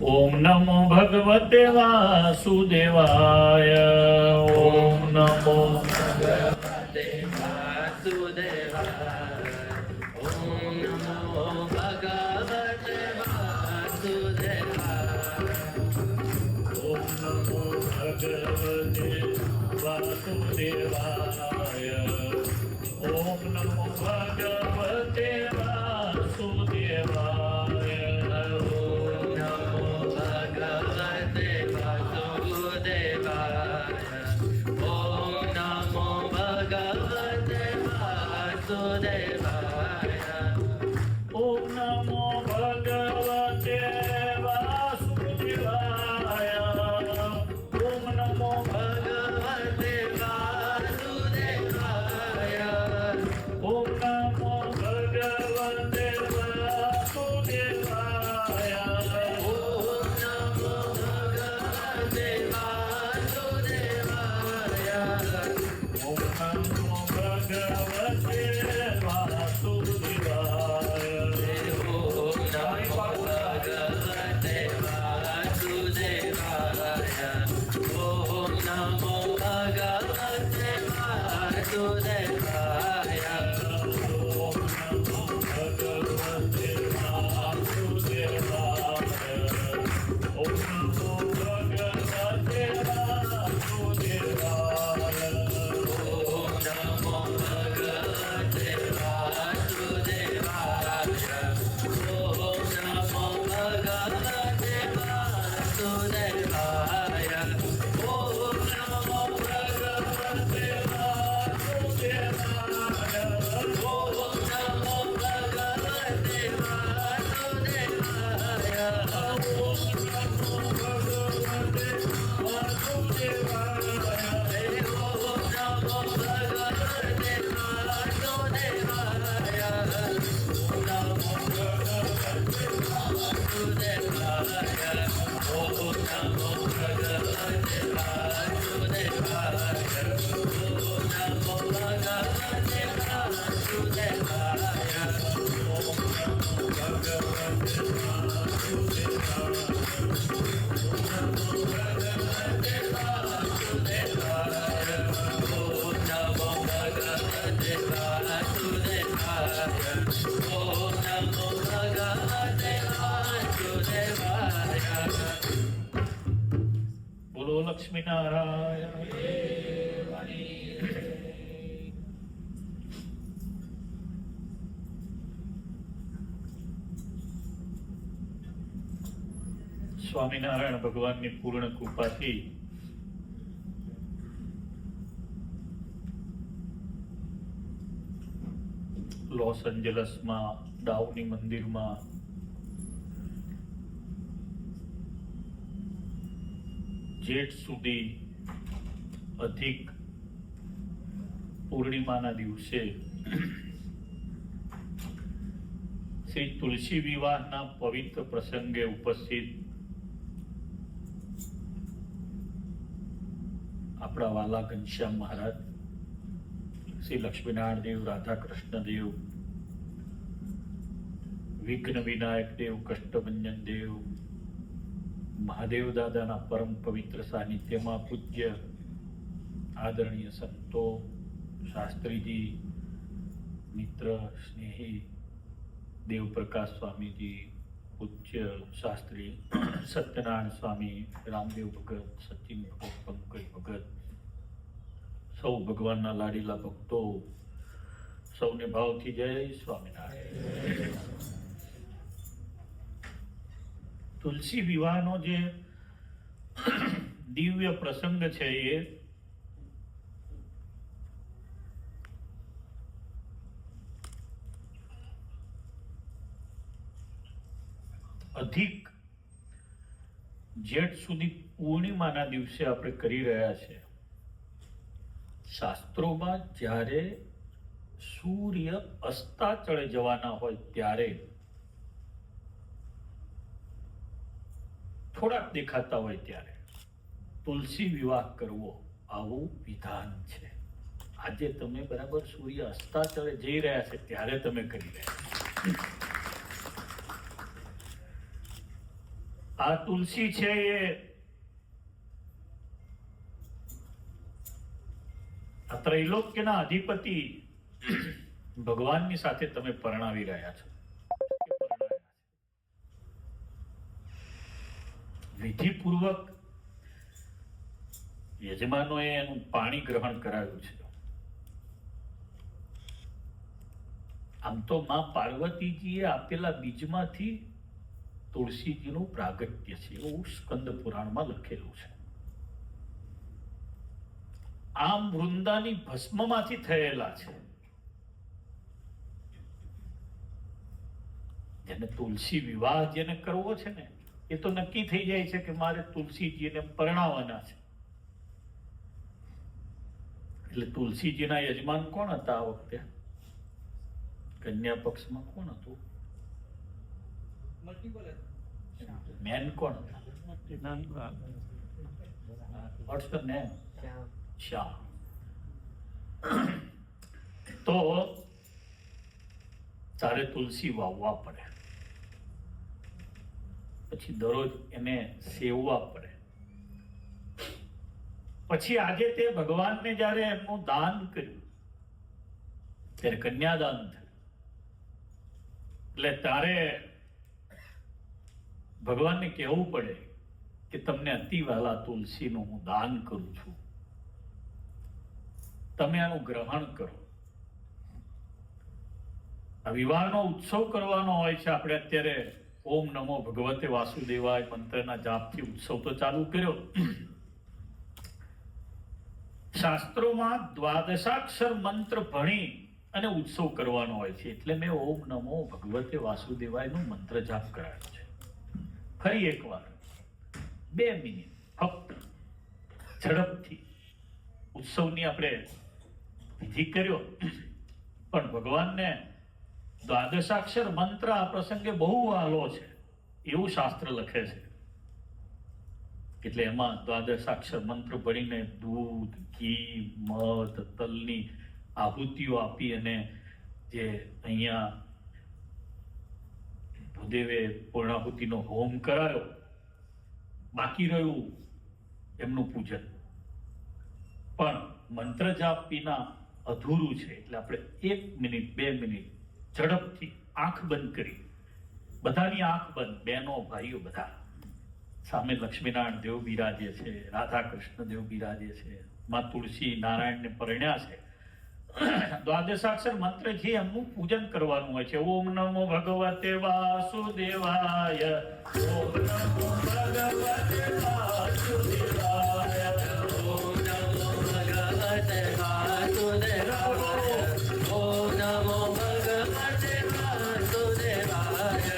ઓમ નમો ભગવતે વાસુદેવાય. ઓમ નમો ભગવતે વાસુદેવાય. ઓમ નમો ભગવતે વાસુદેવાય. ઓમ નમો ભગવતે વાસુદેવાય. ઓમ નમો ભગવતે વાસુદેવાય. ઓમ નમો ભગવતે વાસુદેવાય. ઓમ નમો ભગવતે વાસુદેવાય. ઓમ નમો ભગવતે વાસુદેવાય. ઓમ નમો ભગવતે વાસુદેવાય. ઓમ નમો ભગવતે વાસુદેવાય. ઓમ નમો ભગવતે વાસુદેવાય. ઓમ નમો ભગવતે વાસુદેવાય. ઓમ નમો ભગવતે વાસુદેવાય. ઓમ નમો ભગવતે વાસુદેવાય. ઓમ નમો ભગવતે વાસુદેવાય. ઓમ નમો ભગવતે વાસુદેવાય. ઓમ નમો ભગવતે વાસુદેવાય. ઓમ નમો ભગવતે બોલો લક્ષ્મીનારાયણ. સ્વામિનારાયણ ભગવાનની પૂર્ણ કૃપાથી લોસ એન્જલસમાં ડાઉની મંદિરમાં જેઠ સુધી અધિક પૂર્ણિમાના દિવસે શ્રી તુલસી વિવાહના પવિત્ર પ્રસંગે ઉપસ્થિત આપણા વાલા ઘનશ્યામ મહારાજ, શ્રી લક્ષ્મીનારાયણ દેવ, રાધા કૃષ્ણ દેવ, વિઘ્ન વિનાયક દેવ, કષ્ટભંજન દેવ, મહાદેવ દાદાના પરમ પવિત્ર સાનિધ્યમાં પૂજ્ય આદરણીય સંતો, શાસ્ત્રીજી, મિત્ર, સ્નેહી દેવપ્રકાશ સ્વામીજી, પૂજ્ય શાસ્ત્રી સત્યનારાયણ સ્વામી, રામદેવ ભગત, સચિન ભગત, પંકજ ભગત, સૌ ભગવાનના લાડીલા ભક્તો, સૌને ભાવથી જય સ્વામિનારાયણ. તુલસી વિવાહનો જે દિવ્ય પ્રસંગ છે એ અધિક જેઠ સુધી પૂર્ણિમાના દિવસે આપણે કરી રહ્યા છે. શાસ્ત્રોમાં જ્યારે સૂર્ય અસ્તાચળે જવાના હોય ત્યારે થોડાક દેખાતા હોય ત્યારે તુલસી વિવાહ કરવો, આવું વિધાન છે. આજે તમે બરાબર સૂર્ય અસ્તાચળે જઈ રહ્યા છે ત્યારે તમે કરી રહ્યા છો. આ તુલસી છે એ આ ત્રૈલોક્યના અધિપતિ ભગવાનની સાથે તમે પરણાવી રહ્યા છો. વિધિપૂર્વક યજમાનોએ એનું પાણી ગ્રહણ કરાવ્યું છે. આમ તો માં પાર્વતીજીએ આપેલા બીજમાંથી તુલસીજીનું પ્રાગટ્ય છે એવું સ્કંદ પુરાણમાં લખેલું છે. આમ વૃંદાની ભસ્મમાંથી થયેલા છે. જેને તુલસી વિવાહ જેને કરવો છે ને એ તો નક્કી થઈ જાય છે કે મારે તુલસીજીને પરણાવવાના છે. એટલે તુલસીજીના યજમાન કોણ હતા આ વખતે? કન્યા પક્ષમાં કોણ હતું? મેન કોણ હતા? What's the name? શ્યામ. તો તારે તુલસી વાવવા પડે, પછી દરરોજ એને સેવવા પડે. પછી આજે તે ભગવાનને જ્યારે એમનું દાન કર્યું ત્યારે કન્યાદાન થયું. એટલે તારે ભગવાનને કહેવું પડે કે તમને અતિ વહાલા તુલસીનું હું દાન કરું છું, તમે આનું ગ્રહણ કરો. આ વિવાહનો ઉત્સવ કરવાનો હોય છે. આપણે અત્યારે ઓમ નમો ભગવતે વાસુદેવાય મંત્રના જાપથી ઉત્સવ તો ચાલુ કર્યો. શાસ્ત્રોમાં દ્વાદશાક્ષર મંત્ર ભણી અને ઉત્સવ કરવાનો હોય છે. એટલે મેં ઓમ નમો ભગવતે વાસુદેવાયનો મંત્ર જાપ કરાયો છે. ફરી એકવાર 2 મિનિટ ફક્ત ઝડપથી ઉત્સવની આપણે વિધિ કર્યો. પણ ભગવાનને દ્વાદશાક્ષર મંત્ર આ પ્રસંગે બહુ વહાલો છે એવું શાસ્ત્ર લખે છે. એટલે એમાં દ્વાદશાક્ષર મંત્ર ભણીને દૂધ, ઘી, મધ, તલની આહુતિઓ આપી અને જે અહીંયા ભૂદેવે પૂર્ણાહુતિનો હોમ કરાયો, બાકી રહ્યું એમનું પૂજન. પણ મંત્ર જાપ વિના અધૂરું છે. એટલે આપણે 1 મિનિટ 2 મિનિટ ઝડપથી આંખ બંધ કરી, બધાની આંખ બંધ, બહેનો ભાઈઓ બધા. સામે લક્ષ્મીનારાયણ દેવ બિરાજે છે, રાધા કૃષ્ણ દેવ બિરાજે છે, માં તુલસી નારાયણને પરણ્યા છે. દ્વાદશાક્ષર મંત્ર જે એમનું પૂજન કરવાનું હોય છે. ઓમ નમો ભગવતે વાસુદેવાય, ઓમ નમો ભગવતે વાસુદેવાય, ઓમ નમો ભગવતે વાસુદેવાય, ઓમ નમો ભગવતે વાસુદેવાય,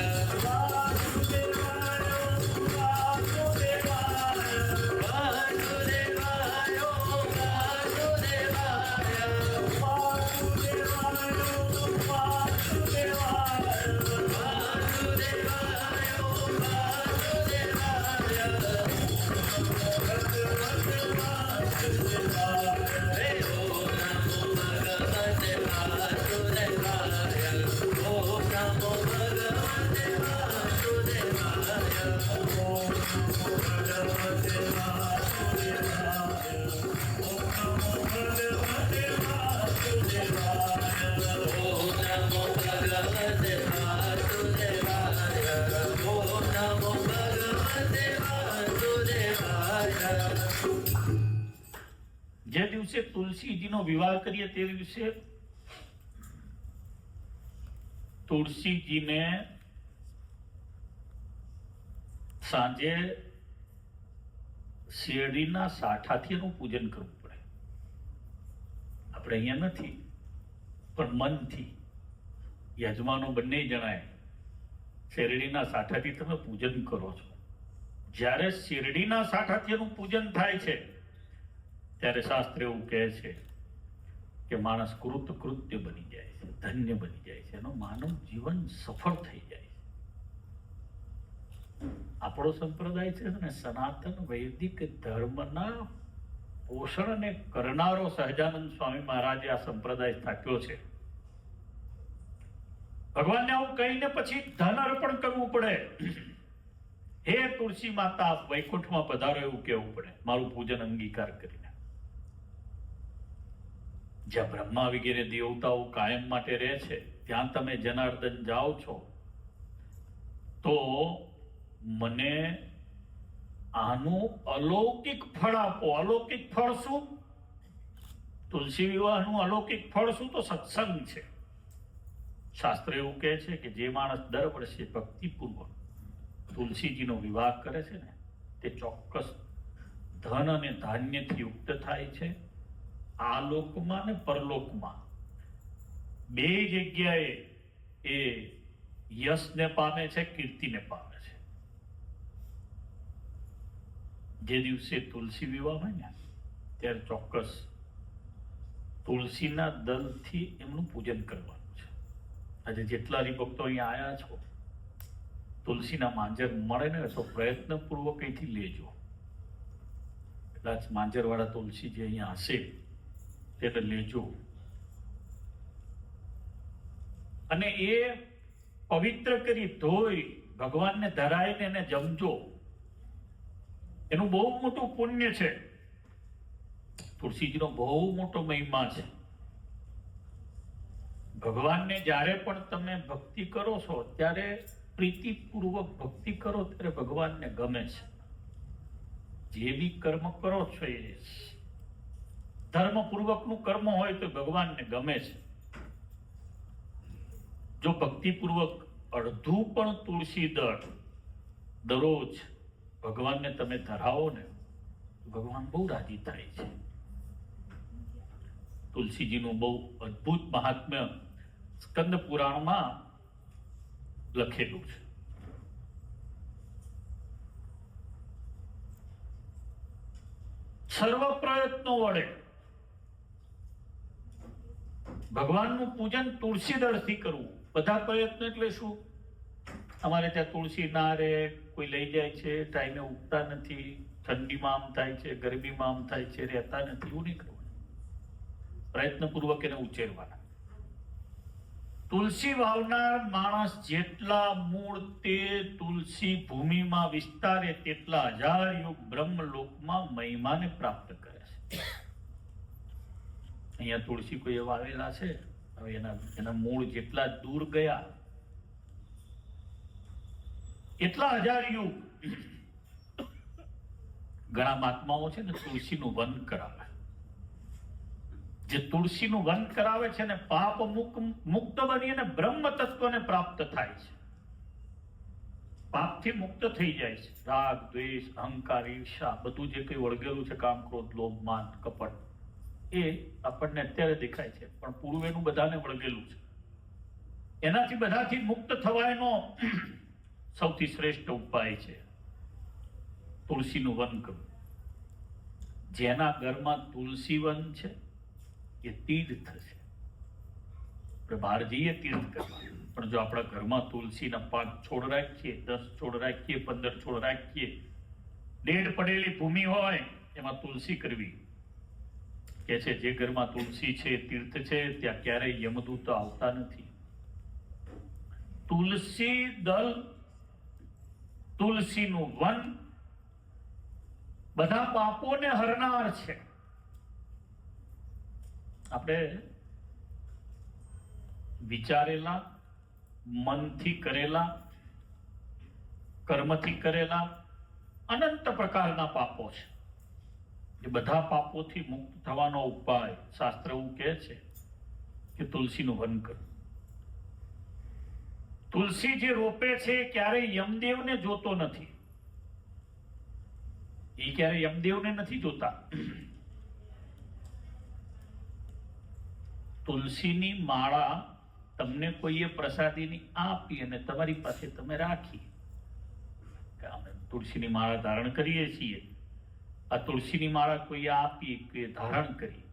જે દિવસે તુલસીજીનો વિવાહ કરીએ તે દિવસે તુલસીજીને સાંજે શેરડીના સાઠાથી એનું પૂજન કરવું પડે. આપણે અહીંયા નથી, પણ મનથી યજમાનો બંને જણાય શેરડીના સાઠાથી તમે પૂજન કરો છો. જ્યારે શેરડીના સાઠાથી એનું પૂજન થાય છે ત્યારે શાસ્ત્ર એવું કહે છે કે માણસ કૃત્ય બની જાય છે, ધન્ય બની જાય છે, એનું માનવ જીવન સફળ થઈ જાય છે. આપણો સંપ્રદાય છે ને સનાતન વૈદિક ધર્મના પોષણને કરનારો સહજાનંદ સ્વામી મહારાજે આ સંપ્રદાય સ્થાપ્યો છે. ભગવાનને આવું કહીને પછી ધન અર્પણ કરવું પડે. હે તુલસી માતા આપ વૈકુંઠમાં પધારો એવું કહેવું પડે, મારું પૂજન અંગીકાર કરીને. જ્યાં બ્રહ્મા વગેરે દેવતાઓ કાયમ માટે રહે છે ત્યાં તમે જનાર્દન જાઓ છો તો મને આનું અલૌકિક ફળ આપો. અલૌકિક ફળ શું? તુલસી વિવાહનું અલૌકિક ફળ શું? તો સત્સંગ છે. શાસ્ત્ર એવું કહે છે કે જે માણસ દર વર્ષે ભક્તિપૂર્વક તુલસીજીનો વિવાહ કરે છે ને તે ચોક્કસ ધન અને ધાન્યથી યુક્ત થાય છે. આ લોકમાં ને પરલોકમાં બે જગ્યાએ એ યશને પામે છે, કીર્તિને પામે છે. જે દિવસે તુલસી વિવાહ હોય ને ત્યારે ચોક્કસ તુલસીના દલથી એમનું પૂજન કરવાનું છે. આજે જેટલા હરિભક્તો અહીંયા આવ્યા છો, તુલસીના માંજર મળે ને તો પ્રયત્નપૂર્વક અહીંથી લેજો. કદાચ માંજરવાળા તુલસી જે અહીંયા હશે તેને લેજો અને એ પવિત્ર કરી ધોઈ ભગવાનને ધરાઈને એને જમજો. એનું બહુ મોટું પુણ્ય છે. તુલસીજીનો બહુ મોટો મહિમા છે. ભગવાનને જ્યારે પણ તમે ભક્તિ કરો છો ત્યારે પ્રીતિપૂર્વક ભક્તિ કરો ત્યારે ભગવાનને ગમે છે. જે બી કર્મ કરો છો એ ધર્મપૂર્વકનું કર્મ હોય તો ભગવાનને ગમે છે. જો ભક્તિપૂર્વક અડધું પણ તુલસી દળ દરરોજ ભગવાનને તમે ધરાવો ને ભગવાન બહુ રાજી થાય છે. તુલસીજીનું બહુ અદ્ભુત મહાત્મ્ય સ્કંદ પુરાણમાં લખેલું છે. સર્વ પ્રયત્નો વડે ભગવાનનું પૂજન તુલસી દળથી કરવું. બધા પ્રયત્ન એટલે શું? અમારે ત્યાં તુલસી ના રે, કોઈ લઈ જાય છે, ટાઈમે ઉગતા નથી, ઠંડીમાં આમ થાય છે, ગરમીમાં આમ થાય છે, રહેતા નથી. એવું નહીં કરવાનું. પ્રયત્નપૂર્વક એને ઉછેરવાના. તુલસી વાવનાર માણસ જેટલા મૂળ તે તુલસી ભૂમિમાં વિસ્તારે તેટલા હજાર યુગ બ્રહ્મલોકમાં મહિમાને પ્રાપ્ત કરે છે. અહીંયા તુલસી કોઈ એવા આવેલા છે, હવે એના મૂળ જેટલા દૂર ગયા એટલા હજાર યુગ. ઘણા મહાત્માઓ છે ને તુલસીનું વન કરાવે. જે તુલસીનું વન કરાવે છે ને પાપ મુક્ત બની અને બ્રહ્મ તત્વને પ્રાપ્ત થાય છે. પાપથી મુક્ત થઈ જાય છે. રાગ, દ્વેષ, અહંકાર, ઈર્ષા બધું જે કંઈ વળગેલું છે, કામ, ક્રોધ, લોભ, માન, કપટ, એ આપણને અત્યારે દેખાય છે પણ પૂર્વેનું બધાને વળગેલું છે. એનાથી બધાથી મુક્ત થવાનો સૌથી શ્રેષ્ઠ ઉપાય છે તુલસીનું વન કરવું. જેના ઘરમાં તુલસી વન છે એ તીર્થ છે. આપણે બહાર જઈએ તીર્થ કરવા, પણ જો આપણા ઘરમાં તુલસીના 5 છોડ રાખીએ, 10 છોડ રાખીએ, 15 છોડ રાખીએ, ડેડ પડેલી ભૂમિ હોય એમાં તુલસી કરવી. કે છે જે ઘરમાં તુલસી છે, તીર્થ છે, ત્યાં ક્યારેય યમદૂત આવતા નથી. તુલસી દલ, તુલસીનું વન બધા પાપોને હરનાર છે. આપણે વિચારેલા, મનથી કરેલા, કર્મથી કરેલા અનંત પ્રકારના પાપો છે. એ બધા પાપોથી મુક્ત થવાનો ઉપાય શાસ્ત્ર એવું કહે છે કે તુલસીનું વન કરવું. તુલસી જે રોપે છે ક્યારેય યમદેવને જોતો નથી. એ ક્યારેય યમદેવને નથી જોતા. તુલસીની માળા તમને કોઈએ પ્રસાદીની આપી અને તમારી પાસે તમે રાખી કે અમે તુલસીની માળા ધારણ કરીએ છીએ. આ તુલસીની માળા કોઈએ આપી કે ધારણ કરી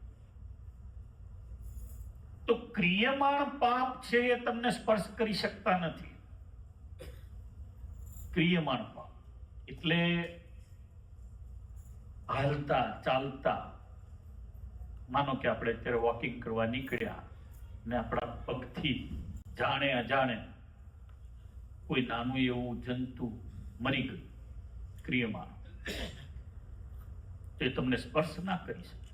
તો ક્રિયમાણ પાપ છે એ તમને સ્પર્શ કરી શકતા નથી. ક્રિયમાણ પાપ એટલે હાલતા ચાલતા, માનો કે આપણે અત્યારે વોકિંગ કરવા નીકળ્યા ને આપણા પગથી જાણે અજાણે કોઈ નાનું એવું જંતુ મરી ગયું, નિષ્ક્રિય માનો, તે તમને સ્પર્શ ના કરી શકે.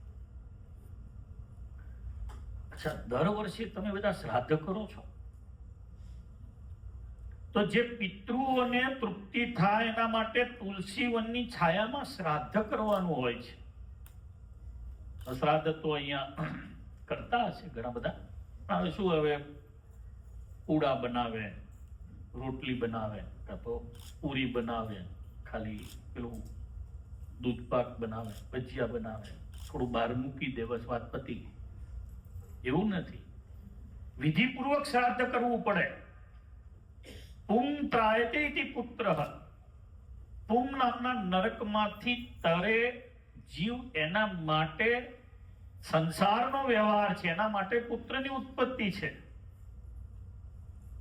અચ્છા, દર વર્ષે તમે બધા શ્રાદ્ધ કરો છો, તો જે પિતૃઓને તૃપ્તિ થાય એના માટે તુલસી વનની છાયામાં શ્રાદ્ધ કરવાનું હોય છે. શ્રાદ્ધ તો અહીંયા કરતા હશે ઘણા બધા, પણ હવે શું, હવે પૂડા બનાવે, રોટલી બનાવે, કાં તો પૂરી બનાવે, ખાલી પેલું દૂધપાક બનાવે, ભજીયા બનાવે, થોડું બહાર મૂકી દે, બસ વાત પતી ગઈ. એવું નથી, વિધિપૂર્વક શ્રાદ્ધ કરવું પડે. પુમ ત્રાયતે ઇતિ પુત્રઃ, પુમ નામના નરકમાંથી તરે જીવ, એના માટે સંસારનો વ્યવહાર છે, એના માટે પુત્રની ઉત્પત્તિ છે.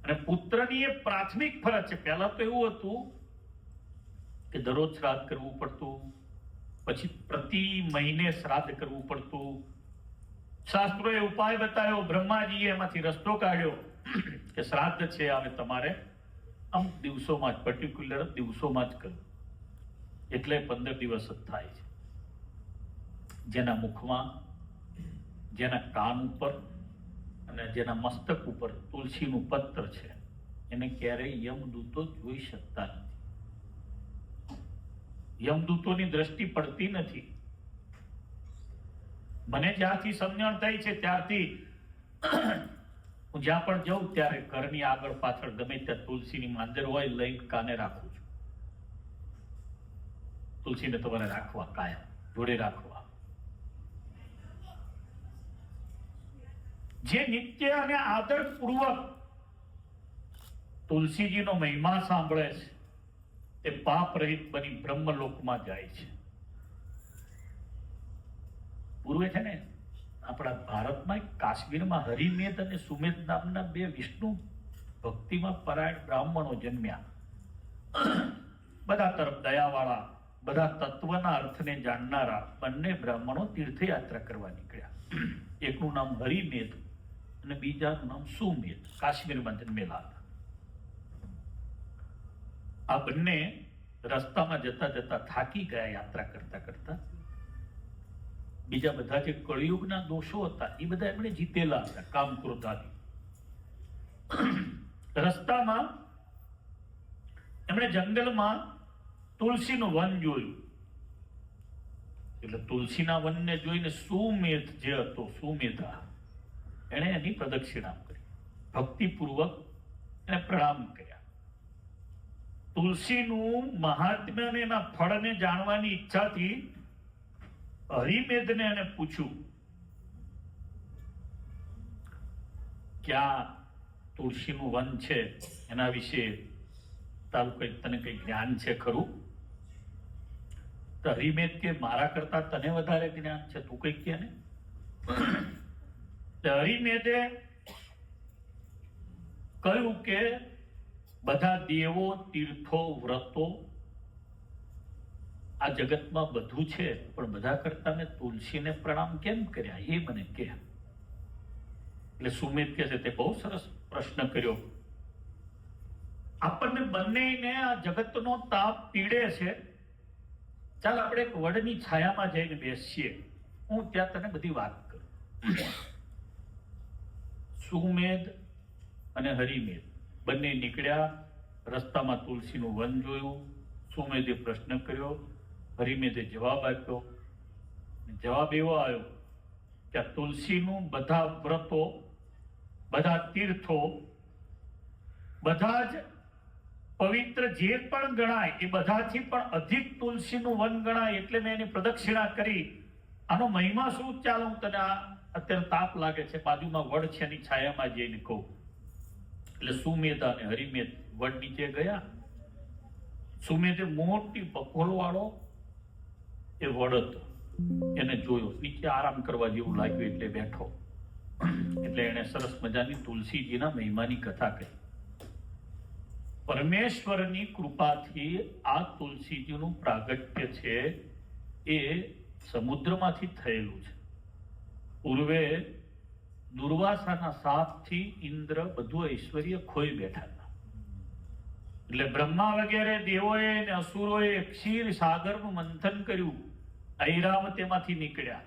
અને પુત્રની એ પ્રાથમિક ફરજ છે. પહેલા તો એવું હતું કે દરરોજ શ્રાદ્ધ કરવું પડતું, પછી પ્રતિ મહિને શ્રાદ્ધ કરવું પડતું. શાસ્ત્રોએ ઉપાય બતાવ્યો, બ્રહ્માજીએ એમાંથી રસ્તો કાઢ્યો કે શ્રાદ્ધ છે હવે તમારે અમુક દિવસોમાં જ, પર્ટિક્યુલર દિવસોમાં જ કરવું, એટલે 15 દિવસ જ થાય છે. જેના મુખમાં, જેના કાન ઉપર અને જેના મસ્તક ઉપર તુલસીનું પત્ર છે, એને ક્યારેય યમદૂતો જોઈ શકતા નથી. યમદૂતોની દ્રષ્ટિ પડતી નથી. મને જ્યારથી સમજણ થઈ છે ત્યારથી હું જ્યાં પણ જાઉં ત્યારે ઘરની આગળ પાછળ ગમે ત્યાં તુલસીની માંજર હોય, લઈને કાને રાખું છું. તુલસીને તમારે રાખવા, કાયમ જોડે રાખવા. જે નિત્ય અને આદરપૂર્વક તુલસીજીનો મહિમા સાંભળે છે, તે પાપ રહિત બની બ્રહ્મલોકમાં જાય છે. પૂર્વે છે ને આપણા ભારતમાં, કાશ્મીરમાં હરિમેદ અને સુમેદ નામના 2 વિષ્ણુ ભક્તિમાં પરાયણ બ્રાહ્મણો જન્મ્યા. બધા તરફ દયાવાળા, બધા તત્વના અર્થને જાણનારા બંને બ્રાહ્મણો તીર્થયાત્રા કરવા નીકળ્યા. એકનું નામ હરિમેદ અને બીજાનું નામ સુમેદ, કાશ્મીરમાં જન્મેલા હતા. આ બંને રસ્તામાં જતા જતા થાકી ગયા યાત્રા કરતા કરતા. બીજા બધા જે કળિયુગના દોષો હતા એ બધા એમણે જીતેલા હતા, કામ ક્રોધ આદિ. રસ્તામાં એમણે જંગલમાં તુલસીનું વન જોયું. એટલે તુલસીના વનને જોઈને સુમેધ જે હતો, સુમેધા, એણે એની પ્રદક્ષિણા કરી, ભક્તિપૂર્વક એને પ્રણામ કર્યા. તુલસીનું મહાત્મ્ય અને એના ફળને જાણવાની ઈચ્છાથી હરિમેદને એને પૂછ્યું, ક્યાં તુલસીનું વન છે, એના વિશે તારું કઈ, તને કઈ જ્ઞાન છે ખરું? તો હરિમેદ કે મારા કરતા તને વધારે જ્ઞાન છે, તું કઈ કે ને. હરિમેદે કહ્યું કે બધા દેવો, તીર્થો, વ્રતો આ જગતમાં બધું છે, પણ બધા કરતા મેં તુલસીને પ્રણામ કેમ કર્યા એ મને કે. એટલે સુમેદ કહે છે, તે બહુ સરસ પ્રશ્ન કર્યો. આપણને બંનેને આ જગતનો તાપ પીડે છે, ચાલ આપણે એક વડની છાયામાં જઈને બેસીએ, હું ત્યાં તને બધી વાત કરું. સુમેદ અને હરિમેદ બંને નીકળ્યા. રસ્તામાં તુલસીનું વન જોયું. સુમેદે પ્રશ્ન કર્યો, હરિમેદે જવાબ આપ્યો. જવાબ એવો આવ્યો કે આ તુલસીનું બધા વ્રતો, બધા તીર્થો, બધા જ પવિત્ર જે પણ ગણાય એ બધાથી પણ અધિક તુલસીનું વન ગણાય, એટલે મેં એની પ્રદક્ષિણા કરી. આનો મહિમા શું? ચાલો હું તને અત્યારે તાપ લાગે છે, બાજુમાં વડ છે એની છાયામાં જઈને કહું. એટલે સુમેદ અને હરિમેદ વડ નીચે ગયા. સુમેદે મોટી બખોલ વાળો એ વડ હતો, એને જોયો, નીચે આરામ કરવા જેવું લાગ્યું એટલે બેઠો. એટલે એને સરસ મજાની તુલસીજીના મહિમાની કથા કહી. પરમેશ્વરની કૃપાથી આ તુલસીજીનું પ્રાગટ્ય છે એ સમુદ્રમાંથી થયેલું છે. પૂર્વે દુર્વાસાના શાપથી ઇન્દ્ર બધું ઐશ્વર્ય ખોઈ બેઠા હતા. એટલે બ્રહ્મા વગેરે દેવોએ અને અસુરોએ ક્ષીર સાગરનું મંથન કર્યું. ઐરાવતેમાંથી નીકળ્યા,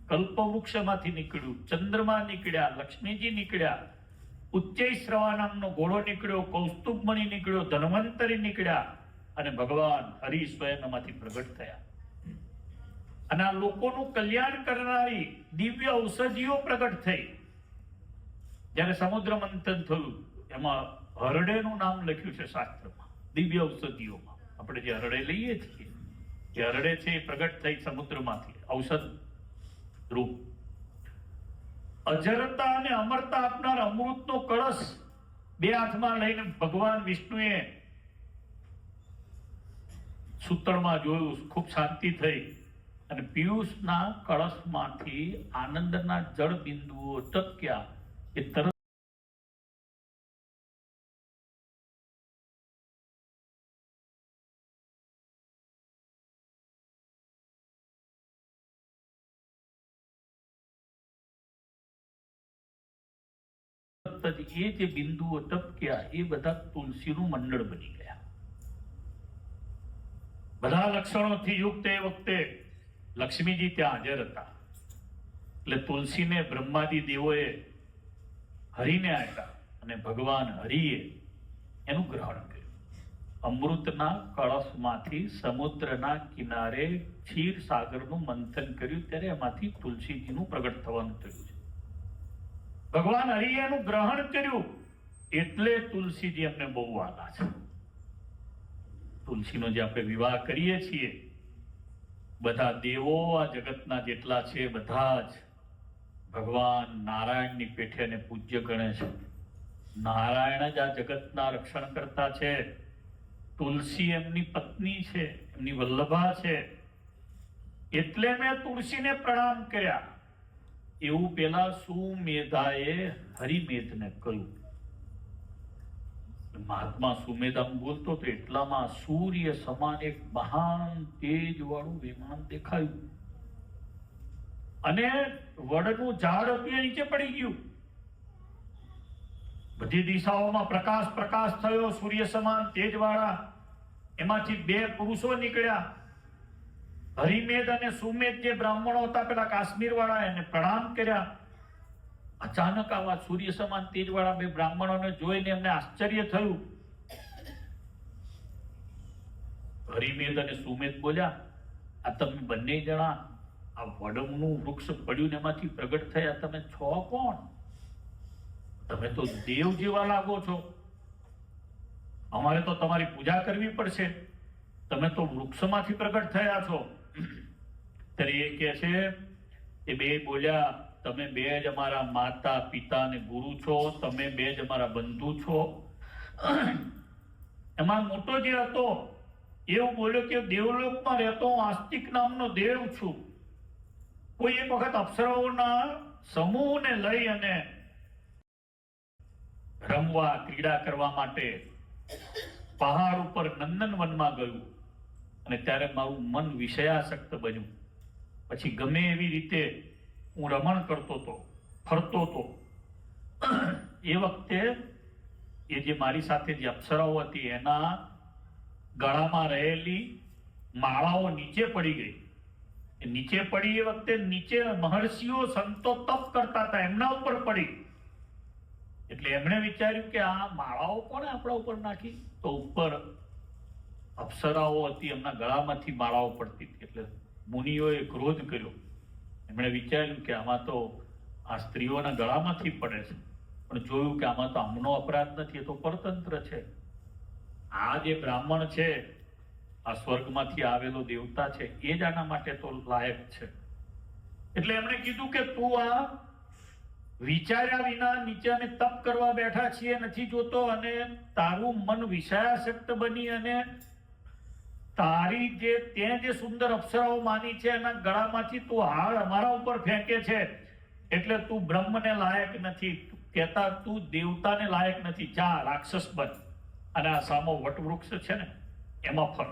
કલ્પવૃક્ષમાંથી નીકળ્યું, ચંદ્રમા નીકળ્યા, લક્ષ્મીજી નીકળ્યા, ઉચ્ચૈશ્રવા નામનો ઘોડો નીકળ્યો, કૌસ્તુભમણિ નીકળ્યો, ધન્વંતરી નીકળ્યા અને ભગવાન હરિ સ્વયં એમાંથી પ્રગટ થયા. અને આ લોકોનું કલ્યાણ કરનારી દિવ્ય ઔષધિઓ પ્રગટ થઈ. જ્યારે સમુદ્ર મંથન થયું એમાં હરડેનું નામ લખ્યું છે શાસ્ત્રમાં. દિવ્ય ઔષધિઓમાં આપણે જે હરડે લઈએ છીએ એ હરડે છે એ પ્રગટ થઈ સમુદ્રમાંથી ઔષધ રૂપ. અજરતા અને અમરતા આપનાર અમૃતનો કળશ બે હાથમાં લઈને ભગવાન વિષ્ણુએ સૂતળમાં જોયું, ખૂબ શાંતિ થઈ અને પિયુષના કળશમાંથી આનંદના જળ બિંદુઓ ટપક્યા. એ તરત જ એ જે બિંદુઓ ટપક્યા એ બધા તુલસીનું મંડળ બની ગયા. બધા લક્ષણોથી યુક્ત એ વખતે લક્ષ્મીજી ત્યાં હાજર હતા. એટલે તુલસીને બ્રહ્માદી દેવોએ હરિને આપ્યા અને ભગવાન હરિએ એનું ગ્રહણ કર્યું. અમૃતના કળશમાંથી સમુદ્રના કિનારે ક્ષીર સાગરનું મંથન કર્યું ત્યારે એમાંથી તુલસીજીનું પ્રગટ થવાનું થયું છે. ભગવાન હરિએ એનું ગ્રહણ કર્યું એટલે તુલસીજી એમને બહુ વાલા છે. તુલસીનો જે આપણે વિવાહ કરીએ છીએ, બધા દેવો આ જગતના જેટલા છે બધા જ ભગવાન નારાયણની પેઠે એને પૂજ્ય ગણે છે. નારાયણ જ આ જગતના રક્ષણ કરતા છે. તુલસી એમની પત્ની છે, એમની વલ્લભા છે, એટલે મેં તુલસીને પ્રણામ કર્યા. એવું પેલા સુમેધાએ હરિમેધને કહ્યું. મહાત્મા સુમેધા બોલતો તો એટલામાં સૂર્ય સમાન એક મહાન તેજ વાળું વિમાન દેખાયું અને વડનું ઝાડ હતું એ નીચે પડી ગયું. બધી દિશાઓમાં પ્રકાશ પ્રકાશ થયો. સૂર્ય સમાન તેજ વાળા એમાંથી બે પુરુષો નીકળ્યા. હરિમેધ અને સુમેધ જે બ્રાહ્મણો હતા પેલા કાશ્મીર વાળા એને પ્રણામ કર્યા. અચાનક આવા સૂર્ય સમાન તેજ વાળા બે બ્રાહ્મણોને જોઈને એમને આશ્ચર્ય થયું. હરિમેધ અને સુમેધ બોલ્યા, આ તમે બંને જણા આ વડનું વૃક્ષ પડ્યું ને એમાંથી પ્રગટ થયા, તમે છો કોણ? તમે તો દેવ જેવા લાગો છો. અમારે તો તમારી પૂજા કરવી પડશે. તમે તો વૃક્ષમાંથી પ્રગટ થયા છો. ત્યારે એ કહે છે, એ બે બોલ્યા, તમે બે જ અમારા માતા પિતા અને ગુરુ છો. તમે બે જ અમારા બંધુ છો. એમાં મોટો જે હતો એવું બોલ્યો કે દેવલોકમાં રહેતો હું આસ્તિક નામનો દેવ છું. કોઈ એક વખત અપ્સરાઓના સમૂહને લઈ અને રમવા ક્રીડા કરવા માટે પહાડ ઉપર નંદનવનમાં ગયું અને ત્યારે મારું મન વિષયાસક્ત બન્યું. પછી ગમે એવી રીતે હું રમણ કરતો હતો, ફરતો હતો. એ વખતે એ જે મારી સાથે જે અપ્સરાઓ હતી એના ગળામાં રહેલી માળાઓ નીચે પડી ગઈ. એ નીચે પડી એ વખતે નીચે મહર્ષિઓ સંતો તપ કરતા હતા, એમના ઉપર પડી. એટલે એમણે વિચાર્યું કે આ માળાઓ કોણે આપણા ઉપર નાખી? તો ઉપર અપ્સરાઓ હતી, એમના ગળામાંથી માળાઓ પડતી હતી. એટલે મુનિઓએ ક્રોધ કર્યો. એમણે વિચાર્યું કે આમાં તો આ સ્ત્રીઓના ગળામાંથી પડે છે, પણ જોયું કે આમાં તો આમનો અપરાધ નથી, એ તો પરતંત્ર છે. આ જે બ્રાહ્મણ છે, આ સ્વર્ગમાંથી આવેલો દેવતા છે, એ જ આના માટે તો લાયક છે. એટલે એમણે કીધું કે તું આ વિચાર્યા વિના નીચે અમે તપ કરવા બેઠા છીએ નથી જોતો, અને તારું મન વિષયાસક્ત બની અને તારી જે સુંદર અપ્સરાઓ માની છે એના ગળામાંથી તું હાડ અમારા ઉપર ફેંકે છે, એટલે તું બ્રહ્મને લાયક નથી. કહેતા તું દેવતાને લાયક નથી. જા રાક્ષસ બન અને આ સામો વટવૃક્ષ છે ને એમાં ફર.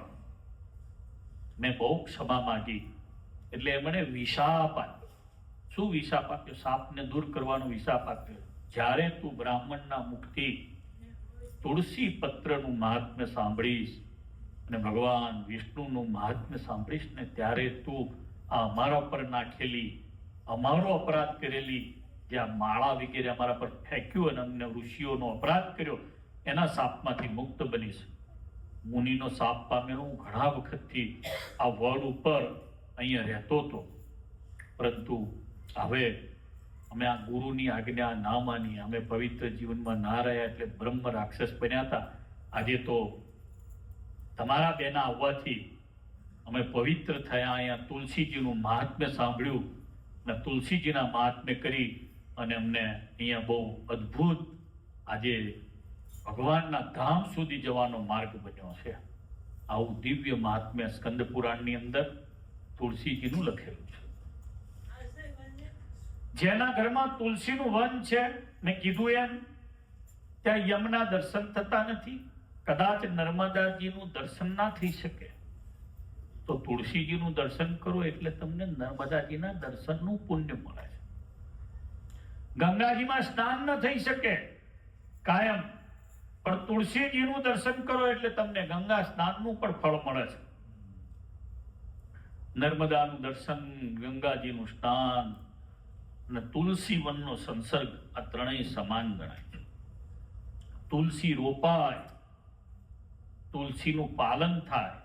મેં બહુ ક્ષમા માંગી. એટલે એમણે વિશાપ આપ્યો. શું વિશાપ આપ્યો? સાપને દૂર કરવાનો વિશાપ આપ્યો. જ્યારે તું બ્રાહ્મણના મુખથી તુલસી પત્રનું મહાત્મ્ય સાંભળીશ અને ભગવાન વિષ્ણુનું મહાત્મ્ય સાંભળીશ ને ત્યારે તું આ અમારા પર નાખેલી, અમારો અપરાધ કરેલી જે આ માળા વગેરે અમારા પર ફેંક્યું અને અમને ઋષિઓનો અપરાધ કર્યો એના શાપમાંથી મુક્ત બનીશ. મુનિનો શાપ પામેલો હું ઘણા વખતથી આ વડ ઉપર અહીંયા રહેતો હતો, પરંતુ હવે અમે આ ગુરુની આજ્ઞા ના માની, અમે પવિત્ર જીવનમાં ના રહ્યા એટલે બ્રહ્મ રાક્ષસ બન્યા હતા. આજે તો તમારા બેના આવવાથી અમે પવિત્ર થયા, અહીંયા તુલસીજીનું મહાત્મ્ય સાંભળ્યું અને તુલસીજીના મહાત્મ્ય કરી અને અમને અહીંયા બહુ અદ્ભુત આજે ભગવાનના ધામ સુધી જવાનો માર્ગ બન્યો છે. આવું દિવ્ય મહાત્મ્ય સ્કંદ પુરાણની અંદર તુલસીજીનું લખેલું છે. જેના ઘરમાં તુલસીનું વન છે, મેં કીધું એમ ત્યાં યમના દર્શન થતા નથી. કદાચ નર્મદાજીનું દર્શન ના થઈ શકે તો તુલસીજીનું દર્શન કરો એટલે તમને નર્મદાજીના દર્શનનું પુણ્ય મળે છે. ગંગાજીમાં સ્નાન ન થઈ શકે કાયમ, પણ તુલસીજીનું દર્શન કરો એટલે તમને ગંગા સ્નાનનું પણ ફળ મળે છે. નર્મદાનું દર્શન, ગંગાજીનું સ્નાન અને તુલસી વનનો સંસર્ગ આ ત્રણેય સમાન ગણાય છે. તુલસી રોપાય, તુલસીનું પાલન થાય,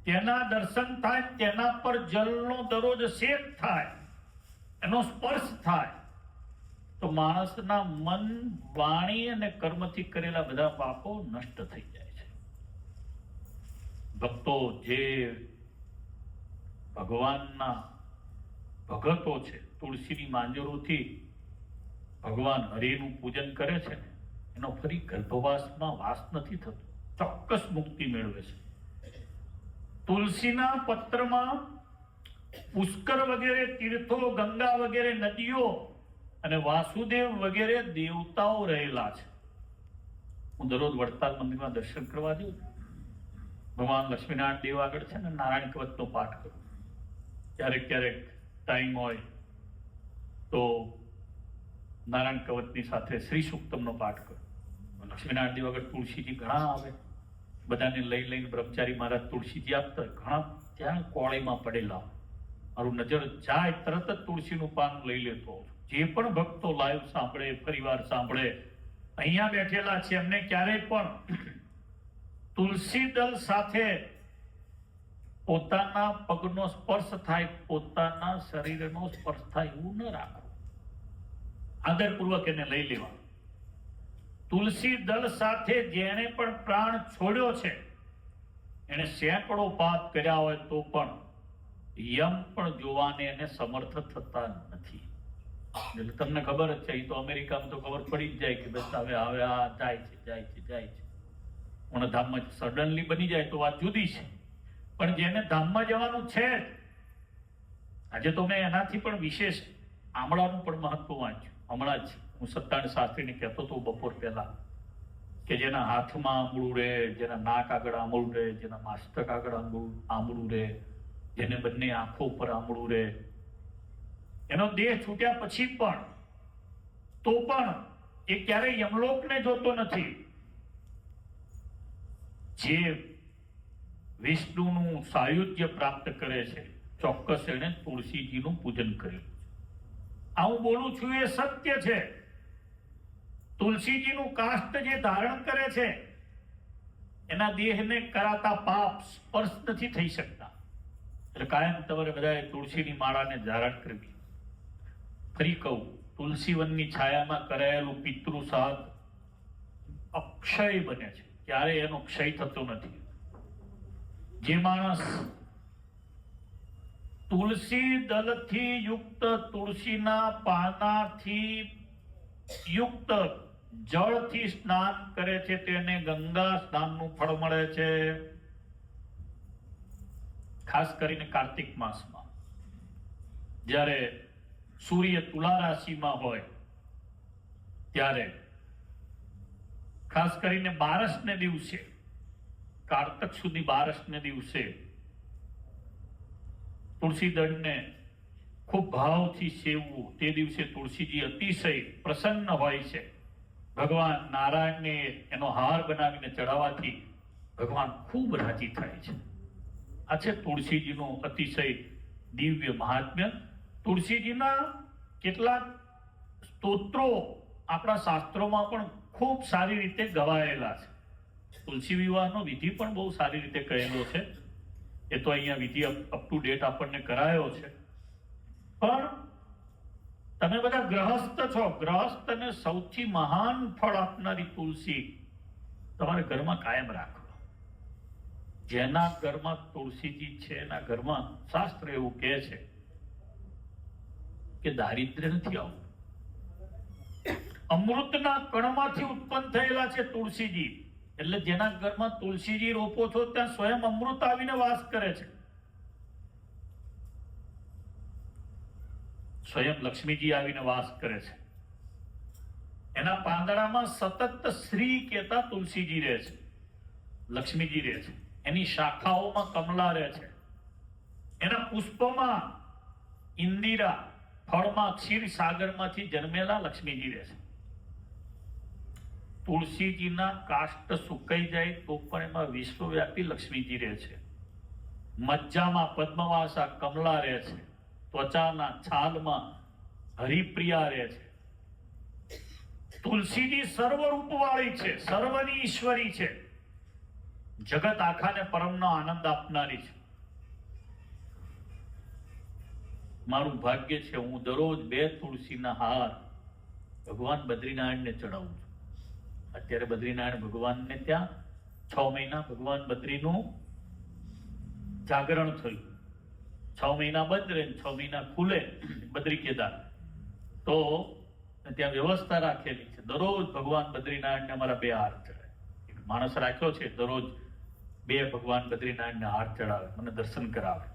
તેના દર્શન થાય, તેના પર જલનો દરરોજ સેક થાય, એનો સ્પર્શ થાય તો માણસના મન, વાણી અને કર્મથી કરેલા બધા પાપો નષ્ટ થઈ જાય છે. ભક્તો જે ભગવાનના ભગતો છે, તુલસીની માંજરોથી ભગવાન હરિનું પૂજન કરે છે ને એનો ફરી ગર્ભવાસમાં વાસ નથી થતો, ચોક્કસ મુક્તિ મેળવે છે. તુલસીના પત્રમાં પુષ્કર વગેરે તીર્થો, ગંગા વગેરે નદીઓ અને વાસુદેવ વગેરે દેવતાઓ રહેલા છે. હું દરરોજ વડતાલ મંદિરમાં દર્શન કરવા જાઉં, ભગવાન લક્ષ્મીનારાયણ દેવ આગળ છે ને નારાયણ કવચનો પાઠ કરું. ક્યારેક ક્યારેક ટાઈમ હોય તો નારાયણ કવચની સાથે શ્રી સૂક્તમનો પાઠ કરું. લક્ષ્મીનારાયણ દેવ આગળ તુલસીજી ઘણા આવે, બધાને લઈ લઈને બ્રહ્મચારી મહારાજ તુલસીજી આપતા, ઘણા ત્યાં કોળીમાં પડેલા. મારું નજર જાય તરત જ તુલસીનું પાન લઈ લેતો. જે પણ ભક્તો લાઈવ સાંભળે, પરિવાર સાંભળે, અહીંયા બેઠેલા છે, એમને ક્યારેય પણ તુલસી દળ સાથે પોતાના પગનો સ્પર્શ થાય, પોતાના શરીરનો સ્પર્શ થાય એવું ન રાખો. આદરપૂર્વક એને લઈ લેવા. તુલસી દળ સાથે જેણે પણ પ્રાણ છોડ્યો છે, એને સેંકડો પાપ કર્યા હોય તો પણ યમ પણ જોવાને એને સમર્થ થતા નથી. એટલે તમને ખબર જ છે, એ તો અમેરિકામાં તો ખબર પડી જ જાય કે બસ હવે આ જાય છે, જાય છે, જાય છે. પણ ધામમાં સડનલી બની જાય તો વાત જુદી છે, પણ જેને ધામમાં જવાનું છે, આજે તો મેં એનાથી પણ વિશેષ આમળાનું પણ મહત્વ વાંચ્યું. હમણાં જ હું સત્તાણ શાસ્ત્રીને કહેતો હતો બપોર પહેલા કે જેના હાથમાં આંબળું રહે, જેના નાક આગળ આંબળું રહે, જેના માસ્તક આગળ આંબળું રહે, જેને બંને આંખો ઉપર આંબળું રહે, એનો દેહ છૂટ્યા પછી પણ તો પણ એ ક્યારેય યમલોકને જોતો નથી. જે વિષ્ણુનું સાયુજ્ય પ્રાપ્ત કરે છે, ચોક્કસ એને તુલસીજીનું પૂજન કર્યું. આ હું બોલું છું એ સત્ય છે. તુલસીજીનું કાષ્ટ જે ધારણ કરે છે એના દેહને કરાતા પાપ સ્પર્શ નથી થઈ શકતા. એટલે કાયમ તમારે બધાએ તુલસીની માળાને ધારણ કરવી. ફરી કહું, તુલસી વનની છાયામાં કરાયેલું પિતૃ શ્રાદ્ધ અક્ષય બને છે, ક્યારે એનો ક્ષય થતો નથી. જે માણસ તુલસી દળથી યુક્ત, તુલસીના પાનાથી યુક્ત જળથી સ્નાન કરે છે તેને ગંગા સ્નાનનું ફળ મળે છે. ખાસ કરીને કાર્તિક માસમાં જ્યારે સૂર્ય તુલા રાશિમાં હોય ત્યારે, ખાસ કરીને બારસને દિવસે, કારતક સુધી બારસને દિવસે તુલસી દળને ખૂબ ભાવથી સેવવું. તે દિવસે તુલસીજી અતિશય પ્રસન્ન હોય છે ભગવાન નારાયણને એનો હાર બનાવીને ચડાવવાથી ભગવાન ખૂબ રાજી થાય છે. આ છે તુલસીજીનું અતિશય દિવ્ય મહાત્મ્ય. તુલસીજીના કેટલાક સ્તોત્રો આપણા શાસ્ત્રોમાં પણ ખૂબ સારી રીતે ગવાયેલા છે. તુલસી વિવાહનો વિધિ પણ બહુ સારી રીતે કહેલો છે. એ તો અહીંયા વિધિ અપ ટુ ડેટ આપણને કરાયો છે. પણ તમે બધા ગ્રહસ્થ છો. ગ્રહસ્થને સૌથી મહાન ફળ આપનારી તુલસી તમારા ઘરમાં કાયમ રાખો. જેના ઘરમાં તુલસીજી છે એના ઘરમાં શાસ્ત્ર એવું કહે છે કે દારિદ્ર્ય નથી આવતું. અમૃતના કણમાંથી ઉત્પન્ન થયેલા છે તુલસીજી. એટલે જેના ઘરમાં તુલસીજી રોપો છો ત્યાં સ્વયં અમૃત આવીને વાસ કરે છે. સ્વયં લક્ષ્મીજી આવીને વાસ કરે છે. એના પાંદડામાં સતત શ્રી કહેતા તુલસીજી રહે છે, લક્ષ્મીજી રહે છે. એની શાખાઓમાં કમલા રહે છે. એના પુષ્પમાં ઇન્દિરા, ફળમાં ક્ષીર સાગરમાંથી જન્મેલા લક્ષ્મીજી રહે છે. તુલસીજીના કાષ્ટ સુકાઈ જાય તો પણ એમાં વિશ્વવ્યાપી લક્ષ્મીજી રહે છે. મજ્જામાં પદ્મવાસા કમલા રહે છે. ત્વચાના છાલમાં હરિપ્રિયા રહે છે. તુલસીજી સર્વરૂપવાળી છે, સર્વની ઈશ્વરી છે. જગત આખાને પરમનો આનંદ આપનારી છે. મારું ભાગ્ય છે હું દરરોજ 2 તુલસીના હાર ભગવાન બદ્રીનારાયણને ચડાવું છું. અત્યારે બદ્રીનારાયણ ભગવાનને ત્યાં 6 મહિના ભગવાન બદ્રીનું જાગરણ થયું. 6 મહિના બંધ રહે, 6 મહિના ખુલે બદ્રી કેદાર. તો ત્યાં વ્યવસ્થા રાખેલી છે. દરરોજ ભગવાન બદ્રીનારાયણને અમારા 2 હાર ચડાવે. એક માણસ રાખ્યો છે દરરોજ 2 ભગવાન બદ્રીનારાયણને હાર ચડાવે, મને દર્શન કરાવે.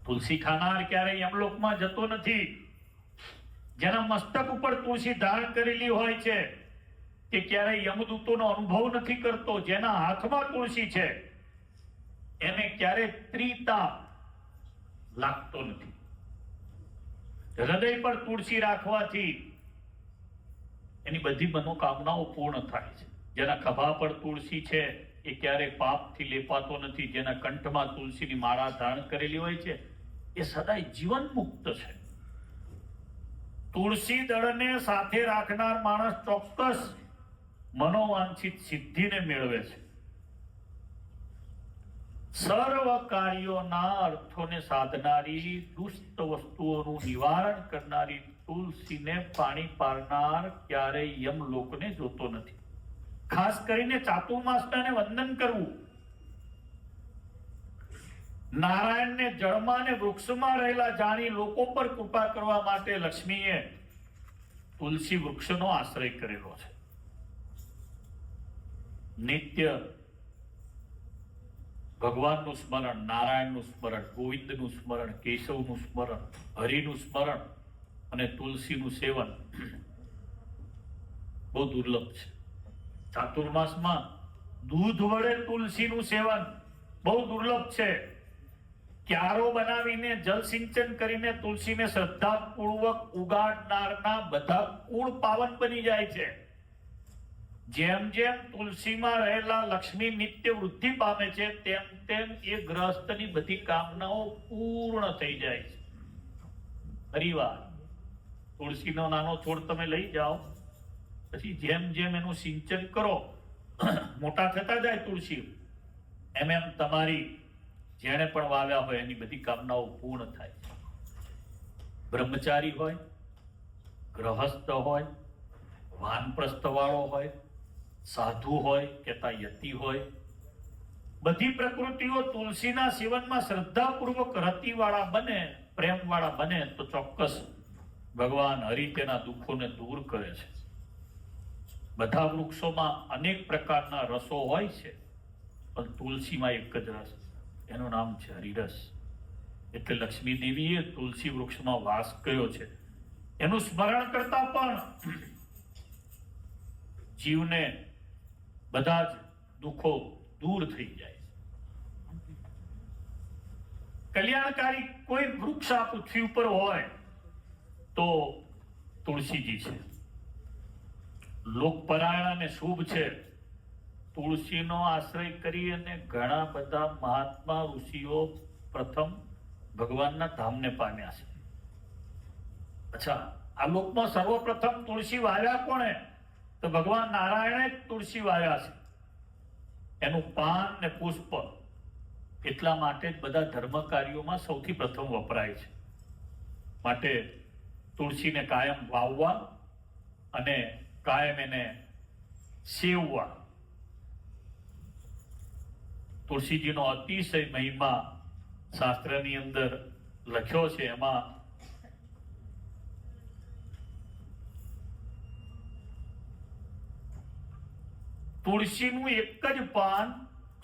તુલસી ખાનાર ક્યારેય યમલોકમાં જતો નથી. જેના મસ્તક ઉપર તુલસી ધારણ કરેલી હોય છે તે ક્યારેય યમદૂતોનો અનુભવ નથી કરતો. જેના હાથમાં તુલસી છે એને ક્યારેય ત્રિતાપ લાગતો નથી. હૃદય પર તુલસી રાખવાથી એની બધી મનોકામનાઓ પૂર્ણ થાય છે. જેના ખભા પર તુલસી છે એ ક્યારેય પાપથી લેપાતો નથી. જેના કંઠમાં તુલસીની માળા ધારણ કરેલી હોય છે એ સદાય જીવન મુક્ત છે. તુલસી દળને સાથે રાખનાર માણસ ચોક્કસ મનોવાંછિત સિદ્ધિને મેળવે છે. સર્વ કાર્યોના અર્થોને સાધનારી, દુષ્ટ વસ્તુઓનું નિવારણ કરનારી તુલસીને પાણી પારનાર ક્યારેય યમલોકને જોતો નથી. ખાસ કરીને ચાતુર્માસને વંદન કરવું. નારાયણને જળમાં અને વૃક્ષમાં રહેલા જાણી લોકો પર કૃપા કરવા માટે લક્ષ્મીએ તુલસી વૃક્ષનો આશ્રય કરેલો છે. નિત્ય ભગવાનનું સ્મરણ, નારાયણનું સ્મરણ, ગોવિંદનું સ્મરણ, કેશવનું સ્મરણ, હરિનું સ્મરણ અને તુલસીનું સેવન બહુ દુર્લભ છે. ચાતુર્માસમાં દૂધ વડે તુલસીનું સેવન બહુ દુર્લભ છે. ક્યારો બનાવીને જલ સિંચન કરીને તુલસીને શ્રદ્ધાપૂર્વક ઉગાડનારના બધા કુળ પાવન બની જાય છે. જેમ જેમ તુલસીમાં રહેલા લક્ષ્મી નિત્ય વૃદ્ધિ પામે છે તેમ તેમ એ ગ્રહસ્થની બધી કામનાઓ પૂર્ણ થઈ જાય છે. પરિવાર તુલસીનો નાનો છોડ તમે લઈ જાઓ, પછી જેમ જેમ એનું સિંચન કરો, મોટા થતા જાય તુલસી, એમ એમ તમારી જેણે પણ વાવ્યા હોય એની બધી કામનાઓ પૂર્ણ થાય છે. બ્રહ્મચારી હોય, ગ્રહસ્થ હોય, વાનપ્રસ્થ વાળો હોય, સાધુ હોય કે યતિ હોય, બધી પ્રકૃતિઓ તુલસીના સેવનમાં શ્રદ્ધાપૂર્વક રતિવાળા બને, પ્રેમવાળા બને તો ચોક્કસ ભગવાન હરિ તેના દુઃખોને દૂર કરે છે. બધા વૃક્ષોમાં અનેક પ્રકારના રસો હોય છે પણ તુલસીમાં એક જ રસ, એનું નામ છે હરિરસ. એટલે લક્ષ્મી દેવીએ તુલસી વૃક્ષમાં વાસ કર્યો છે. એનું સ્મરણ કરતા પણ જીવને બધા જ દુઃખો દૂર થઈ જાય છે. કલ્યાણકારી કોઈ વૃક્ષ આ પૃથ્વી ઉપર હોય તો તુલસીજી છે. લોકપરાયણ અને શુભ છે. તુલસીનો આશ્રય કરી અને ઘણા બધા મહાત્મા ઋષિઓ પ્રથમ ભગવાનના ધામને પામ્યા છે. અચ્છા, આ લોકમાં સર્વપ્રથમ તુલસી વાવ્યા કોણે? તો ભગવાન નારાયણે જ તુલસી વાવ્યા છે. એનું પાન ને પુષ્પ એટલા માટે જ બધા ધર્મ કાર્યોમાં સૌથી પ્રથમ વપરાય છે. માટે તુલસીને કાયમ વાવવા અને કાયમ એને સેવવા. તુલસીજીનો અતિશય મહિમા શાસ્ત્રની અંદર લખ્યો છે. એમાં તુલસીનું એક જ પાન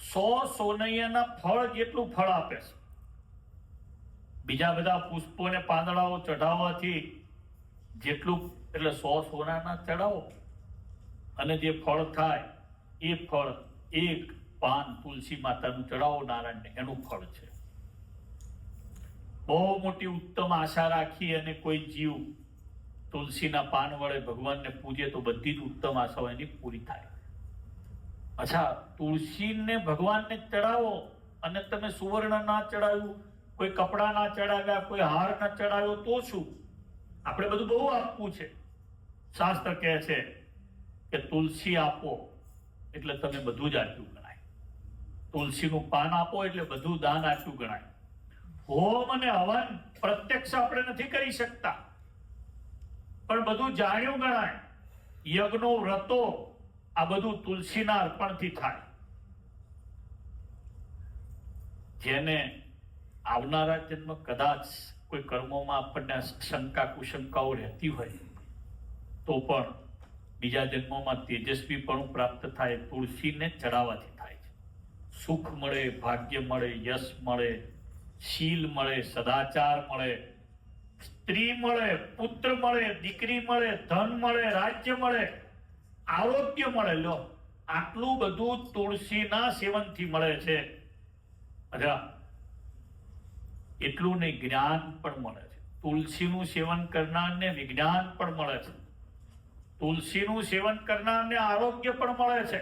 100 સોનૈયાના ફળ જેટલું ફળ આપે છે. બીજા બધા પુષ્પો ને પાંદડાઓ ચઢાવવાથી જેટલું, એટલે 100 સોનાના ચડાવો અને જે ફળ થાય એ ફળ, એક પાન તુલસી માતાનું ચડાવો નારાયણને, એનું ફળ છે. બહુ મોટી ઉત્તમ આશા રાખી અને કોઈ જીવ તુલસીના પાન વડે ભગવાનને પૂજે તો બધી જ ઉત્તમ આશાઓ એની પૂરી થાય. અચ્છા, તુલસીને ભગવાનને ચડાવો અને તમે સુવર્ણ ના ચડાવ્યું, કોઈ કપડા ના ચડાવ્યા, કોઈ હાર ના ચડાવ્યો તો શું? આપણે બધું બહુ આપવું છે. શાસ્ત્ર કહે છે કે તુલસી આપો એટલે તમે બધું જ આપ્યું ગણાય. તુલસીનું પાન આપો એટલે બધું દાન આપ્યું ગણાય. હોમ અને હવન પ્રત્યક્ષ આપણે નથી કરી શકતા, પણ બધું જાણ્યું ગણાય. યજ્ઞો, વ્રતો આ બધું તુલસીના અર્પણથી થાય. જેને આવનારા જન્મ કદાચ કોઈ કર્મોમાં આપણને શંકા કુશંકાઓ રહેતી હોય તો પણ બીજા જન્મોમાં તેજસ્વીપણું પ્રાપ્ત થાય તુલસીને ચડાવવાથી થાય છે. સુખ મળે, ભાગ્ય મળે, યશ મળે, શીલ મળે, સદાચાર મળે, સ્ત્રી મળે, પુત્ર મળે, દીકરી મળે, ધન મળે, રાજ્ય મળે, આરોગ્ય મળે. લો, આટલું બધું તુલસીના સેવનથી મળે છે. અચ્છા, એટલું નહીં, જ્ઞાન પણ મળે છે. તુલસીનું સેવન કરનારને વિજ્ઞાન પણ મળે છે. તુલસીનું સેવન કરનારને આરોગ્ય પણ મળે છે.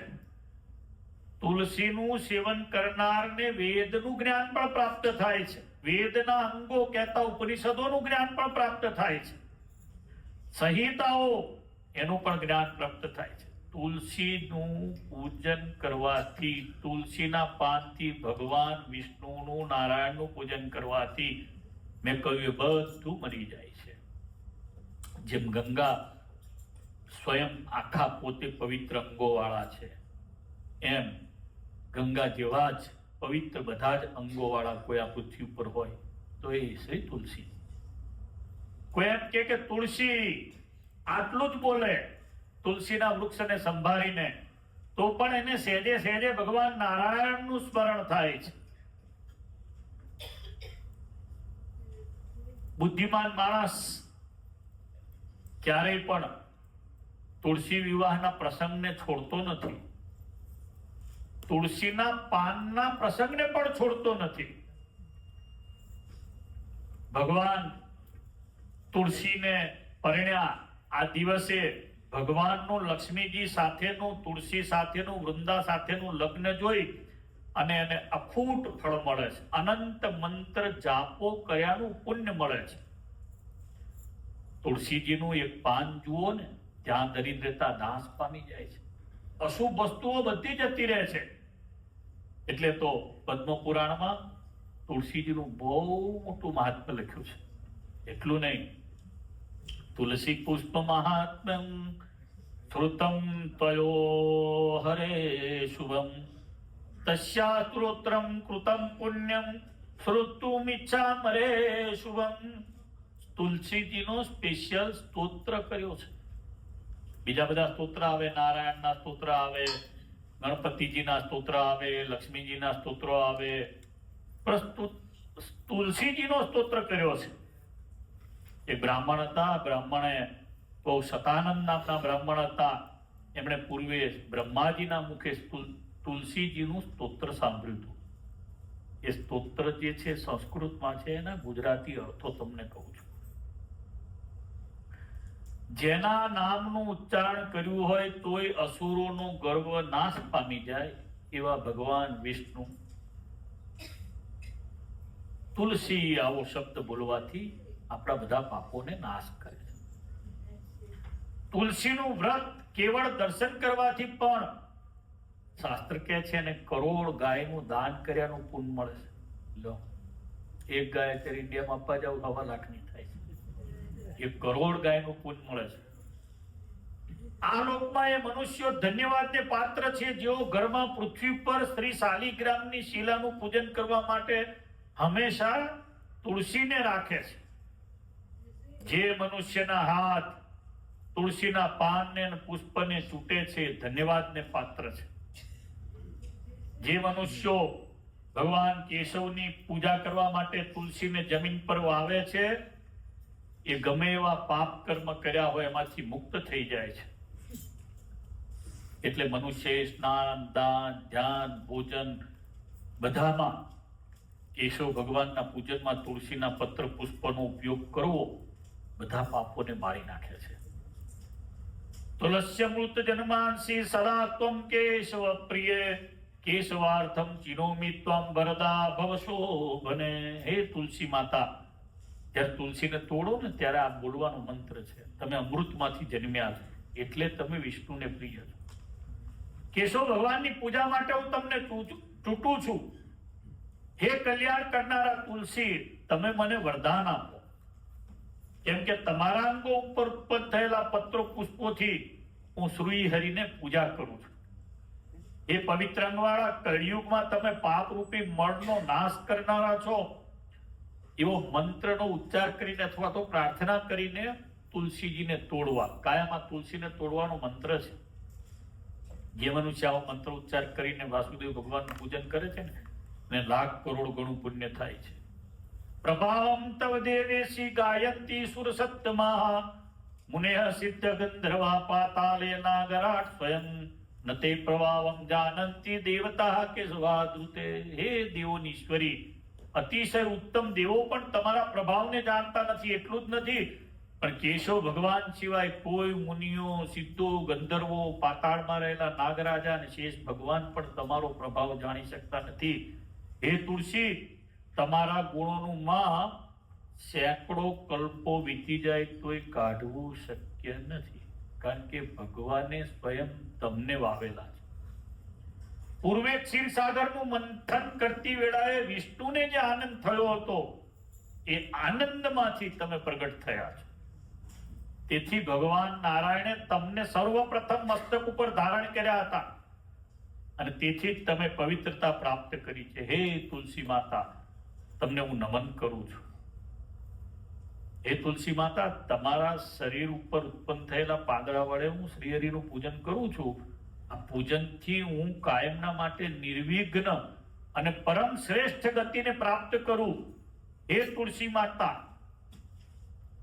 તુલસીનું સેવન કરનારને વેદનું જ્ઞાન પણ પ્રાપ્ત થાય છે. વેદના અંગો કહેતા ઉપનિષદોનું જ્ઞાન પણ પ્રાપ્ત થાય છે. સંહિતાઓ એનું પણ જ્ઞાન પ્રાપ્ત થાય છે. તુલસીનું પૂજન કરવાથી, તુલસીના પાનથી ભગવાન વિષ્ણુનું, નારાયણનું પૂજન કરવાથી મેં કહ્યું એ બધું મરી જાય છે. જેમ ગંગા સ્વયં આખા પોતે પવિત્ર અંગો વાળા છે, એમ ગંગા જેવા જ પવિત્ર બધા જ અંગો વાળા કોઈ આ પૃથ્વી ઉપર હોય તો એ શ્રી તુલસી. કોઈ એમ કે તુલસી આટલું જ બોલે તુલસીના વૃક્ષને સંભાળીને, તો પણ એને સહેજે સહેજે ભગવાન નારાયણનું સ્મરણ થાય છે. બુદ્ધિમાન માણસ ક્યારેય પણ તુલસી વિવાહના પ્રસંગને છોડતો નથી. તુલસીના પાનના પ્રસંગને પણ છોડતો નથી. ભગવાન તુલસીને પરિણ્યા આ દિવસે ભગવાનનું લક્ષ્મીજી સાથેનું, તુલસી સાથેનું, વૃંદા સાથેનું લગ્ન જોઈ અને એને અખૂટ ફળ મળે છે. અનંત મંત્ર જાપો કર્યાનું પુણ્ય મળે છે. તુલસીજીનું એક પાન જુઓ ને, ત્યાં દરિદ્રતા નાશ પામી જાય છે. અશુભ વસ્તુઓ બધી જતી રહે છે. એટલે તો પદ્મ પુરાણમાં તુલસીજીનું બહુ મોટું મહાત્મ્ય લખ્યું છે. એટલું નહીં, તુલસી પુષ્પ મહાત્મ્યમ શ્રુતમ ત્વયો હરે શુભમ તસ્યા સ્તોત્રમ કૃતમ પુણ્યમ શ્રુતુમિચ્છામરે શુભમ. તુલસીજીનો સ્પેશિયલ સ્તોત્ર કર્યો છે. બીજા બધા સ્તોત્ર આવે, નારાયણના સ્તોત્ર આવે, ગણપતિજીના સ્તોત્ર આવે, લક્ષ્મીજીના સ્તોત્રો આવે, પણ તુલસીજીનો સ્તોત્ર કર્યો છે. એ બ્રાહ્મણ હતા. બ્રાહ્મણે બહુ સતાનંદ નામના બ્રાહ્મણ હતા. એમણે પૂર્વે બ્રહ્માજીના મુખે તુલસીજીનું સ્તોત્ર સાંભળ્યું હતું. એ સ્તોત્ર જે છે સંસ્કૃતમાં છે, એના ગુજરાતી અર્થો તમને કહું છું. જેના નામનું ઉચ્ચારણ કર્યું હોય તોય અસુરોનો ગર્વ નાશ પામી જાય એવા ભગવાન વિષ્ણુ તુલસી આવો શબ્દ બોલવાથી આપણા બધા પાપોને નાશ કરે છે. તુલસીનું વ્રત કેવળ દર્શન કરવાથી પણ શાસ્ત્ર કહે છે ને કરોડ ગાયનું દાન કર્યાનું પુણ્ય મળે છે. લો, એક ગાય અત્યારે ઇન્ડિયામાં આપવા જાવ 1.5 લાખની થાય છે. 1 કરોડ ગાયનું પુણ્ય મળે છે. આ લોકમાં એ મનુષ્યો ધન્યવાદને પાત્ર છે જેઓ ઘરમાં પૃથ્વી પર શ્રી શાલિગ્રામની શિલાનું પૂજન કરવા માટે હંમેશા તુલસીને રાખે છે. જે મનુષ્યના હાથ તુલસીના પાનને અને પુષ્પને ચૂંટે છે ધન્યવાદને પાત્ર છે. જે મનુષ્યો ભગવાન કેશવની પૂજા કરવા માટે તુલસીને જમીન પર વાવે છે એ ગમે એવા પાપ કર્મ કર્યા હોય એમાંથી મુક્ત થઈ જાય છે. એટલે મનુષ્ય સ્નાન, દાન, ધ્યાન, ભોજન બધામાં કેશવ ભગવાનના પૂજનમાં તુલસીના પત્ર પુષ્પનો ઉપયોગ કરવો બધા પાપોને મારી નાખે છે. તુલસ્ય મૃત જન્માંસી સદા ત્વમ કેશવ પ્રિય કેશવાર્થમ ચિનોમિ ત્વમ વરદા ભવશોભને. હે તુલસી માતા, જ્યારે તુલસીને તોડો ને ત્યારે આ બોલવાનો મંત્ર છે. તમે અમૃતમાંથી જન્મ્યા છો એટલે તમે વિષ્ણુને પ્રિય છો. કેશવ ભગવાનની પૂજા માટે હું તમને ચૂંટું છું. હે કલ્યાણ કરનારા તુલસી, તમે મને વરદાન આપો. કેમ કે તમારા અંગો ઉપર ઉત્પન્ન થયેલા પત્રો પુષ્પોથી હું શ્રી હરિને પૂજા કરું છું. એ પવિત્ર અંગવાળા કળિયુગમાં તમે પાપ રૂપી મળનો નાશ કરનારા છો. એવો મંત્રનો ઉચ્ચાર કરીને અથવા તો પ્રાર્થના કરીને તુલસીજીને તોડવા. કાયામાં તુલસીને તોડવાનો મંત્ર છે. જે મનુષ્ય આવો મંત્ર ઉચ્ચાર કરીને વાસુદેવ ભગવાનનું પૂજન કરે છે ને 1,00,000 કરોડ ગણું પુણ્ય થાય છે. પ્રભાવમ તવ દેવેશી ગાયંતી સુરસત્તમાઃ મુનેઃ સિદ્ધ ગંધર્વા પાતાલે નાગરાટ સ્વયં નતે પ્રભાવમ જાનંતી દેવતા કેશવાદૃતે. હે દેવોની ઈશ્વરી, અતિશય ઉત્તમ દેવો પણ તમારા પ્રભાવને જાણતા નથી. એટલું જ નથી પણ કેશવ ભગવાન સિવાય કોઈ મુનિઓ, સિદ્ધો, ગંધર્વો, પાતાળમાં રહેલા નાગરાજા અને શેષ ભગવાન પણ તમારો પ્રભાવ જાણી શકતા નથી. હે તુલસી, તમારા ગુણોનું માં સેંકડો કલ્પો વીતી જાય તોય કાઢવું શક્ય નથી. કારણ કે ભગવાને સ્વયં તમને વાવેલા છે. પૂર્વે ક્ષીરસાગરનું મંથન કરતી વેળાએ વિષ્ણુને જે આનંદ થયો હતો એ આનંદમાંથી તમે પ્રગટ થયા છો. તેથી ભગવાન નારાયણે તમને સર્વપ્રથમ મસ્તક ઉપર ધારણ કર્યા હતા અને તેથી જ તમે પવિત્રતા પ્રાપ્ત કરી છે. હે તુલસી માતા, તમને હું નમન કરું છું. હે તુલસી માતા, તમારા શરીર ઉપર ઉત્પન્ન થયેલા પાંદડા વડે હું શ્રીહરિનું પૂજન કરું છું. આ પૂજનથી હું કાયમના માટે નિર્વિઘ્ન અને પરમ શ્રેષ્ઠ ગતિને પ્રાપ્ત કરું. હે તુલસી માતા,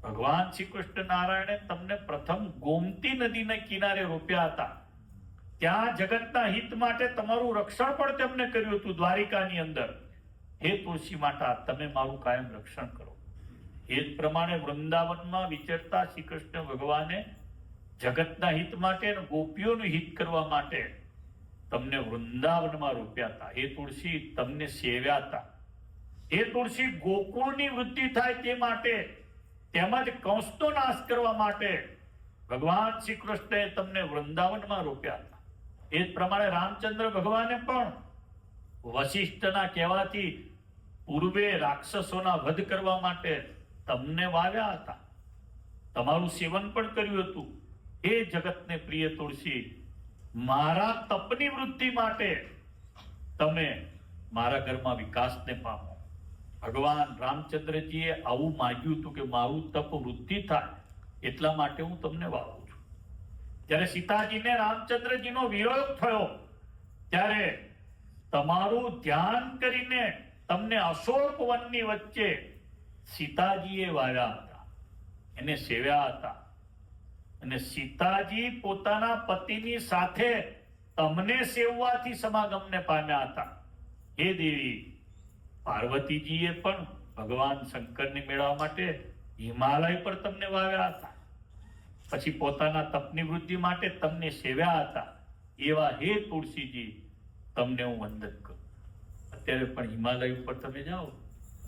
ભગવાન શ્રી કૃષ્ણ નારાયણે તમને પ્રથમ ગોમતી નદીના કિનારે રોપ્યા હતા. ત્યાં જગતના હિત માટે તમારું રક્ષણ પણ તેમને કર્યું હતું દ્વારિકાની અંદર. હે તુલસી માતા, તમે મારું કાયમ રક્ષણ કરો. એ જ પ્રમાણે વૃંદાવનમાં વિચરતા શ્રી કૃષ્ણ ભગવાને જગતના હિત માટે અને ગોપીઓનું હિત કરવા માટે તમને વૃંદાવનમાં રોપ્યા હતા. હે તુલસી, તમને સેવ્યા હતા. હે તુલસી, ગોકુળની વૃદ્ધિ થાય તે માટે તેમજ કંસનો નાશ કરવા માટે ભગવાન શ્રી કૃષ્ણએ તમને વૃંદાવનમાં રોપ્યા હતા. એ જ પ્રમાણે રામચંદ્ર ભગવાને પણ વશિષ્ઠના કહેવાથી પૂર્વે રાક્ષસોના વધ કરવા માટે તમને વાવ્યા હતા. તમારું સેવન પણ કર્યું હતું. હે જગતને પ્રિય તુલસી, મારા તપની વૃદ્ધિ માટે તમે મારા ઘરમાં વિકાસને પામો. ભગવાન રામચંદ્રજીએ આવું માંગ્યું હતું કે મારું તપ વૃદ્ધિ થાય એટલા માટે હું તમને વાવું છું. જ્યારે સીતાજીને રામચંદ્રજીનો વિયોગ થયો ત્યારે તમારું ધ્યાન કરીને તમને અશોક વનની વચ્ચે સીતાજીએ વાવ્યા હતા, એને સેવ્યા હતા. અને સીતાજી પોતાના પતિની સાથે તમને સેવવાથી સમાગમને પામ્યા હતા. હે દેવી, પાર્વતીજીએ પણ ભગવાન શંકરને મેળવવા માટે હિમાલય પર તમને વાવ્યા હતા. પછી પોતાના તપની વૃદ્ધિ માટે તમને સેવ્યા હતા, એવા હે તુલસીજી તમને હું વંદન કરું. અત્યારે પણ હિમાલય ઉપર તમે જાઓ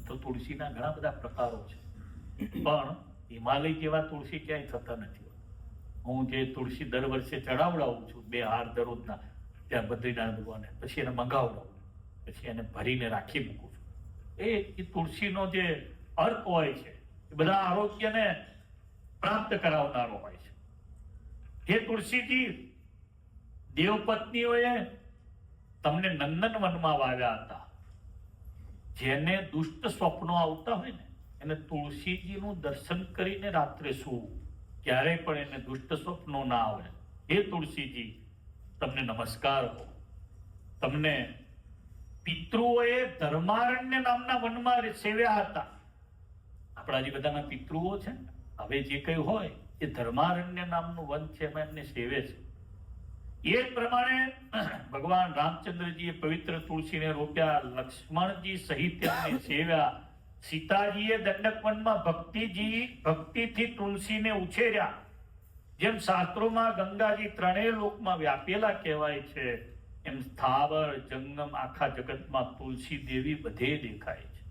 તો તુલસીના ઘણા બધા પ્રકારો છે, પણ હિમાલય જેવા તુલસી ક્યાંય થતા નથી. હું જે તુલસી દર વર્ષે ચડાવડાવું છું 2 હાર દરરોજના ત્યાં બદ્રીનારાયણ ભગવાનને, પછી એને મંગાવડાવું, પછી એને ભરીને રાખી મૂકું છું. એ તુલસીનો જે અર્ક હોય છે એ બધા આરોગ્યને પ્રાપ્ત કરાવનારો હોય છે. હે તુલસીજી, દેવપત્નીઓએ તમને નંદનવનમાં વાવ્યા હતા. જેને દુષ્ટ સ્વપ્નો આવતા હોય ને એને તુલસીજીનું દર્શન કરીને રાત્રે સૂવું, ક્યારેય પણ એને દુષ્ટ સ્વપ્નો ના આવે. હે તુલસીજી તમને નમસ્કાર હો. તમને પિતૃઓએ ધર્મારણ્ય નામના વનમાં સેવ્યા હતા. આપણા જે બધાના પિતૃઓ છે ને, હવે જે કઈ હોય એ ધર્મારણ્ય નામનું વન છે, એમાં એમને સેવે છે. એ જ પ્રમાણે ભગવાન રામચંદ્રજીએ પવિત્ર તુલસીને રોપ્યા, લક્ષ્મણજી સહિત એમને સેવ્યા, સીતાજીએ દંડક વનમાં ભક્તિથી તુલસીને ઉછેર્યા. જેમ શાસ્ત્રોમાં ગંગાજી 3 લોકમાં વ્યાપેલા કહેવાય છે, એમ સ્થાવર જંગમ આખા જગતમાં તુલસી દેવી બધે દેખાય છે.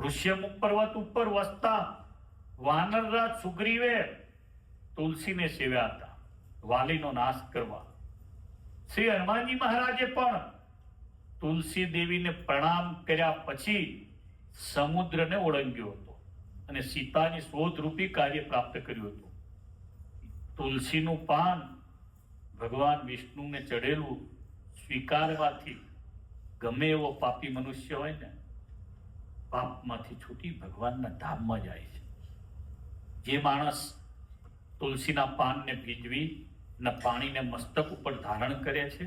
ઋષ્યમુખ પર્વત ઉપર વસતા વાનરરાજ સુગ્રીવે તુલસીને સેવ્યા હતા, વાલીનો નાશ કરવા. શ્રી હનુમાનજી મહારાજે પણ તુલસી દેવીને પ્રણામ કર્યા પછી સમુદ્રને ઓળંગ્યો હતો અને સીતાની શોધ રૂપી કાર્ય પ્રાપ્ત કર્યું હતું. તુલસીનું પાન ભગવાન વિષ્ણુને ચઢેલું સ્વીકારવાથી ગમે એવો પાપી મનુષ્ય હોય ને, પાપમાંથી છૂટી ભગવાનના ધામમાં જાય છે. જે માણસ તુલસીના પાનને ભીજવી ને પાણીને મસ્તક ઉપર ધારણ કરે છે,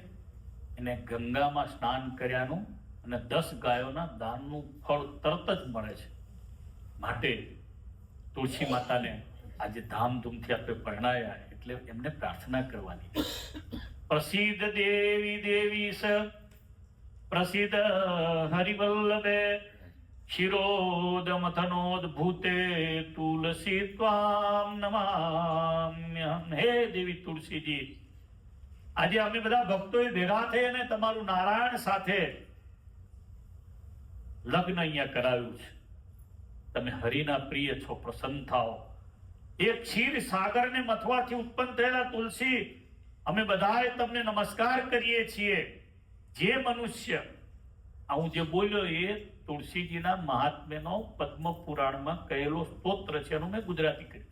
એને ગંગામાં સ્નાન કર્યાનું અને 10 ગાયોના દાનનું ફળ તરત જ મળે છે. માટે તુલસી માતાને આજે ધામધૂમથી આપણે પરણાયા એટલે એમને પ્રાર્થના કરવાની. પ્રસિદ્ધ દેવી દેવી સ પ્રસિદ્ધ હરિવલ્લભે શિરોદમથનોદભૂતે તુલસી ત્વામ નમામ્યહમ. હે દેવી તુલસીજી, આજે અમે બધા ભક્તોએ ભેગા થઈ અને તમારું નારાયણ સાથે લગ્ન અહીંયા કરાવ્યું છે. તમે હરિના પ્રિય છો, પ્રસન્ન થાઓ. એક ક્ષીર સાગરને મથવાથી ઉત્પન્ન થયેલા તુલસી, અમે બધાએ તમને નમસ્કાર કરીએ છીએ. જે મનુષ્ય હું જે બોલ્યો એ તુલસીજીના મહાત્મ્યનો પદ્મ પુરાણમાં કહેલો સ્તોત્ર છે, એનું મેં ગુજરાતી કર્યું છે.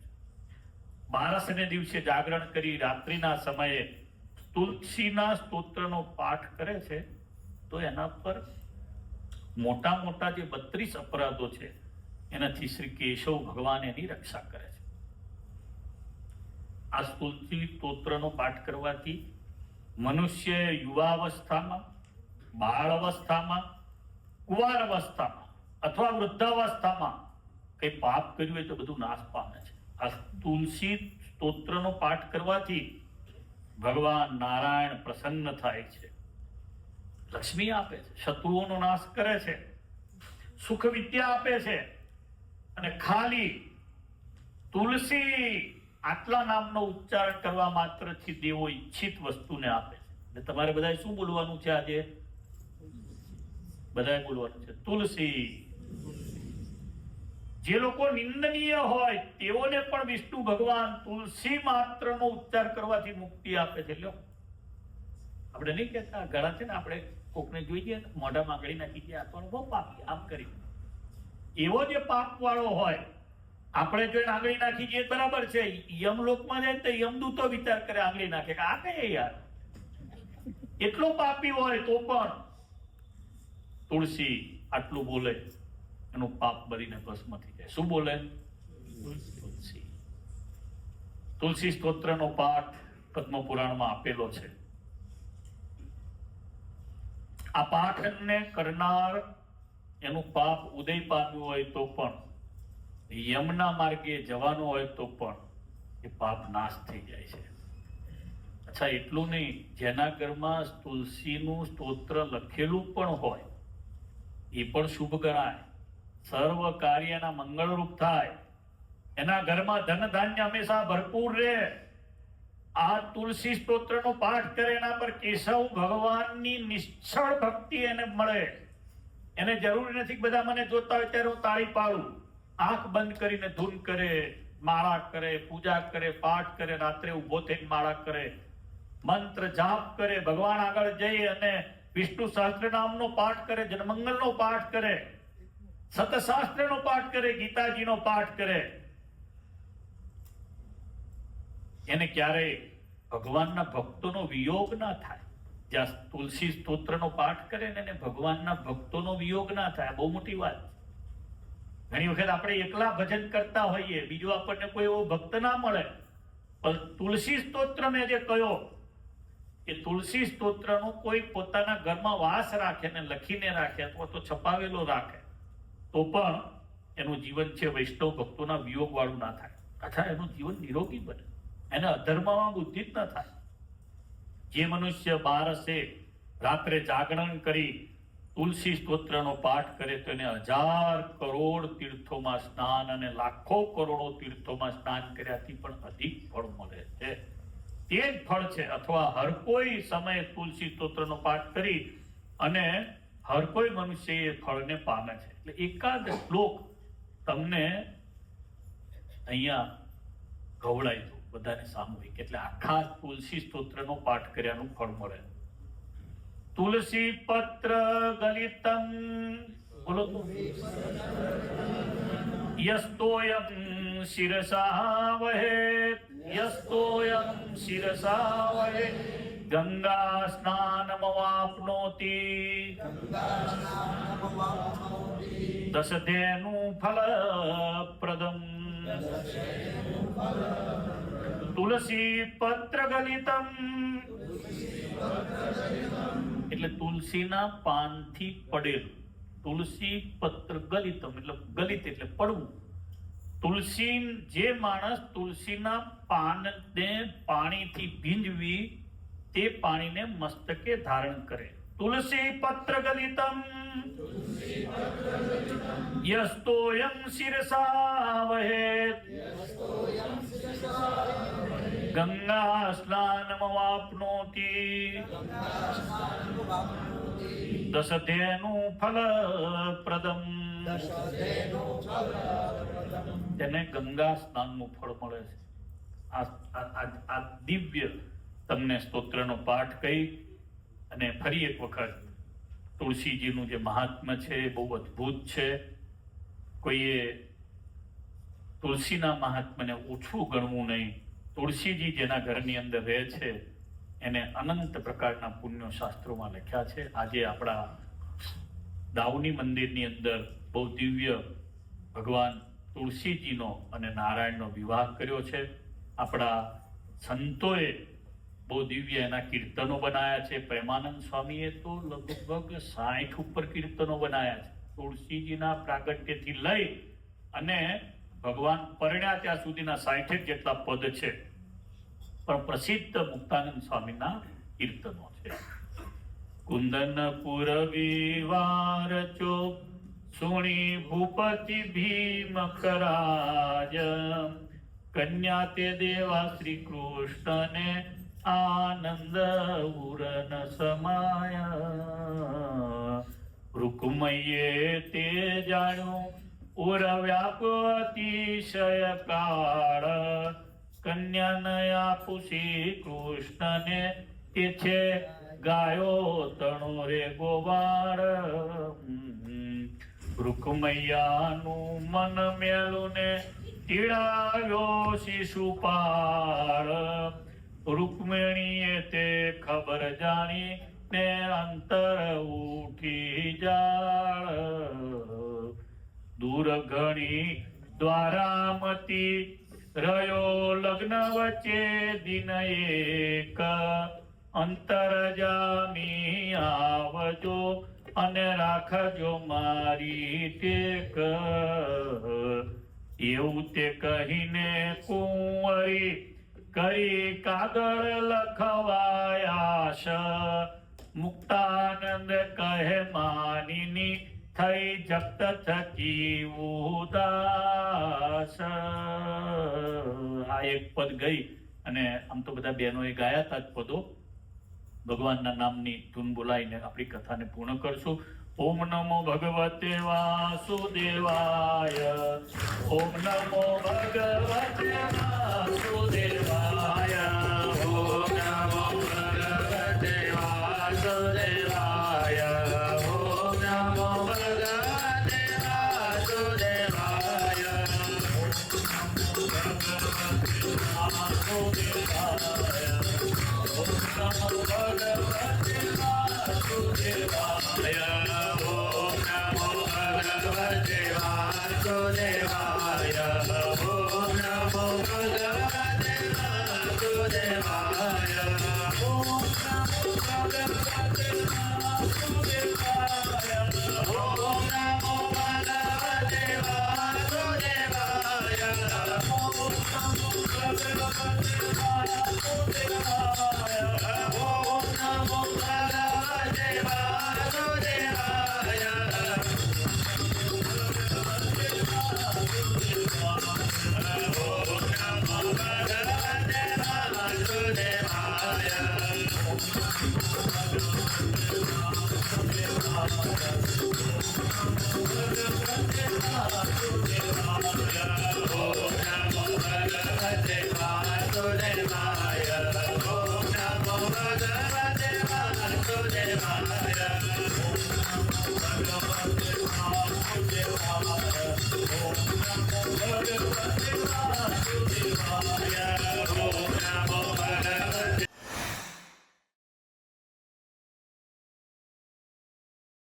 12ને દિવસે જાગરણ કરી રાત્રિના સમયે તુલસીના સ્તોત્રનો પાઠ કરે છે તો એના પર મોટા મોટા જે 32 અપરાધો છે એનાથી શ્રી કેશવ ભગવાન એની રક્ષા કરે છે. આ તુલસી સ્તોત્રનો પાઠ કરવાથી મનુષ્ય યુવાવસ્થામાં, બાળ અવસ્થામાં, કુંવાર અવસ્થામાં અથવા વૃદ્ધાવસ્થામાં કઈ પાપ કર્યું હોય તો બધું નાશ પામે છે. આ તુલસી સ્તોત્રનો પાઠ કરવાથી ભગવાન નારાયણ પ્રસન્ન થાય છે, લક્ષ્મી આપે છે, શત્રુઓનો નાશ કરે છે, સુખ વિદ્યા આપે છે. અને ખાલી તુલસી આટલા નામનો ઉચ્ચારણ કરવા માત્રથી દેવો ઈચ્છિત વસ્તુને આપે છે. એટલે તમારે બધાએ શું બોલવાનું છે આજે? બધાએ બોલવાનું છે તુલસી. જે લોકો નિંદનીય હોય તેઓને પણ વિષ્ણુ ભગવાન તુલસી માત્રનો ઉચ્ચાર કરવાથી મુક્તિ આપે છે. લ્યો, આપણે નહીં કહેતા ઘણા છે ને, આપણે કોકને જોઈએ મોઢામાં આંગળી નાખી દે, આ બહુ પાપી આમ કરી. એવો જે પાપ વાળો હોય, આપણે જોઈને આંગળી નાખી દઈએ બરાબર છે, યમલોકમાં જાય તો યમદૂતો વિચાર કરે આંગળી નાખે કે આ કઈ યાર, એટલો પાપી હોય તો પણ તુલસી આટલું બોલે એનું પાપ બળીને ભસ્મ થઈ જાય. શું બોલે? તુલસી. તુલસી સ્તોત્રનો પાઠ પદ્મ પુરાણમાં આપેલો છે. આ પાઠને કરનાર એનું પાપ ઉદય પામ્યું હોય તો પણ, યમના માર્ગે જવાનો હોય તો પણ એ પાપ નાશ થઈ જાય છે. અચ્છા, એટલું નહીં, જેના ઘરમાં તુલસીનું સ્તોત્ર લખેલું પણ હોય એ પણ શુભ ગણાય, સર્વ કાર્યના મંગળરૂપ થાય. એના ઘરમાં ધન ધાન્ય હંમેશા ભરપૂર રહે. આ તુલસી સ્તોત્રનો પાઠ કરે, એના પર કેશવ ભગવાનની નિશ્ચળ ભક્તિ એને મળે. એને જરૂરી નથી બધા મને જોતા હોય ત્યારે હું તાળી પાડું. આંખ બંધ કરીને ધૂન કરે, માળા કરે, પૂજા કરે, પાઠ કરે, રાત્રે ઉભો થઈને માળા કરે, મંત્ર જાપ કરે, ભગવાન આગળ જઈ અને વિષ્ણુ સહસ્ત્રનામનો પાઠ કરે, જનમંગલનો પાઠ કરે, સતશાસ્ત્રનો પાઠ કરે, ગીતાજીનો પાઠ કરે. એને ક્યારેય ભગવાનના ભક્તોનો વિયોગ ના થાય. જ્યાં તુલસી સ્તોત્રનો પાઠ કરે ને એને ભગવાનના ભક્તોનો વિયોગ ના થાય. બહુ મોટી વાત. ઘણી વખત આપણે એકલા ભજન કરતા હોઈએ, બીજો આપણને કોઈ એવો ભક્ત ના મળે, પણ તુલસી સ્તોત્ર મેં જે કહ્યો એ તુલસી સ્તોત્રનો કોઈ પોતાના ઘરમાં વાસ રાખે ને લખીને રાખે અથવા તો છપાવેલો રાખે તો પણ એનું જીવન છે વૈષ્ણવ ભક્તોના વિયોગ વાળું ના થાય. અથવા એનું જીવન નિરોગી બને, એને અધર્મમાં બુદ્ધિ જ ન થાય. જે મનુષ્ય 12 રાત્રે જાગરણ કરી તુલસી સ્તોત્રનો પાઠ કરે તો એને 1000 કરોડ તીર્થોમાં સ્નાન અને લાખો કરોડો તીર્થોમાં સ્નાન કર્યાથી પણ અધિક ફળ મળે છે. તે જ ફળ છે. અથવા હર કોઈ સમયે તુલસી સ્તોત્રનો પાઠ કરી અને હર કોઈ મનુષ્ય એ ફળને પામે છે. એટલે એકાદ શ્લોક તમને અહીંયા ગવડાઈ દો બધાને સામૂહિક, એટલે આખા તુલસી સ્તોત્રનો પાઠ કર્યાનું ફળ મળે. તુલસી પત્ર ગલિતમ, બોલો તો, યસ્તોયમ શિરસા વહેત, યસ્તોયમ શિરસા વહેત, ગંગા સ્નાનમવાપ્નોતિ, દશધેનું ફલપ્રદમ. તુલસી પત્ર ગલિતમ એટલે તુલસીના પાનથી પડેલું. તુલસી પત્ર ગલિતમ એટલે ગલિત એટલે પડવું. તુલસી, જે માણસ તુલસીના પાનને પાણીથી ભીંજવી તે પાણીને મસ્તકે ધારણ કરે. તુલસી પત્ર ગલિતમ યસ્તોયમ શિરસા વહેત, ગંગા સ્નાનમવાપ્નોતિ, દશધેનું ફલપ્રદમ. તેને ગંગા સ્નાનનું ફળ મળે છે. આ દિવ્ય તમને સ્તોત્રનો પાઠ કહી અને ફરી એક વખત તુલસીજીનું જે મહાત્મ્ય છે એ બહુ અદ્ભુત છે. કોઈએ તુલસીના મહાત્મ્યને ઓછું ગણવું નહીં. તુલસીજી જેના ઘરની અંદર રહે છે એને અનંત પ્રકારના પુણ્યો શાસ્ત્રોમાં લખ્યા છે. આજે આપણા દાઉની મંદિરની અંદર બહુ દિવ્ય ભગવાન તુલસીજીનો અને નારાયણનો વિવાહ કર્યો છે. આપણા સંતોએ બહુ દિવ્ય એના કીર્તનો બનાયા છે. પ્રેમાનંદ સ્વામીએ તો લગભગ 60 ઉપર કીર્તનો બનાયા છે. તુલસીજીના પ્રાગટ્યથી લઈ અને ભગવાન પરણ્યા ત્યાં સુધીના 60 જેટલા પદ છે. પણ પ્રસિદ્ધ મુક્તાનંદ સ્વામીના કીર્તનો છે. કુંદનપુર વિવાર ચો સુણી ભૂપતિ ભીમ કરાજ, કન્યા તે દેવા શ્રી કૃષ્ણને આનંદ ઉરન સમાય. રૂકમયે તે જાણ્યું ઉર વ્યાપ અતિશય કાળ, કન્યા પૂછી કૃષ્ણને તે છે ગાયો તણો રે ગોવાળ. રૂકમૈયાનું મન મેલું ને તીડાવ્યો શિશુપાળ, રૂકમિણીએ તે ખબર જાણી ને અંતર ઉઠી જાળ. દૂર ઘણી દ્વારામતી રહ્યો લગ્ન વચ્ચે દિન એક, અંતર જામી આવજો અને રાખજો મારી ટેક. એવું તે કહીને કુંવરી કરી કાગળ લખવાયાશ, મુક્તાનંદ કહે માનીની થઈ જપ્ત થકી ઉદાસ. આ એક પદ ગઈ અને આમ તો બધા બહેનોએ ગાયા હતા જ પદો. ભગવાનના નામની ધૂન બોલાવીને આપણી કથાને પૂર્ણ કરશું. ઓમ નમો ભગવતે વાસુદેવાય. ઓમ નમો ભગવતે વાસુદેવાય. ઓમ નમો ભગવતે વાસુદેવાય. ઓમ નમો ભગવતે વાસુદેવાય. ઓમ નમો ભગવતે વાસુદેવાય.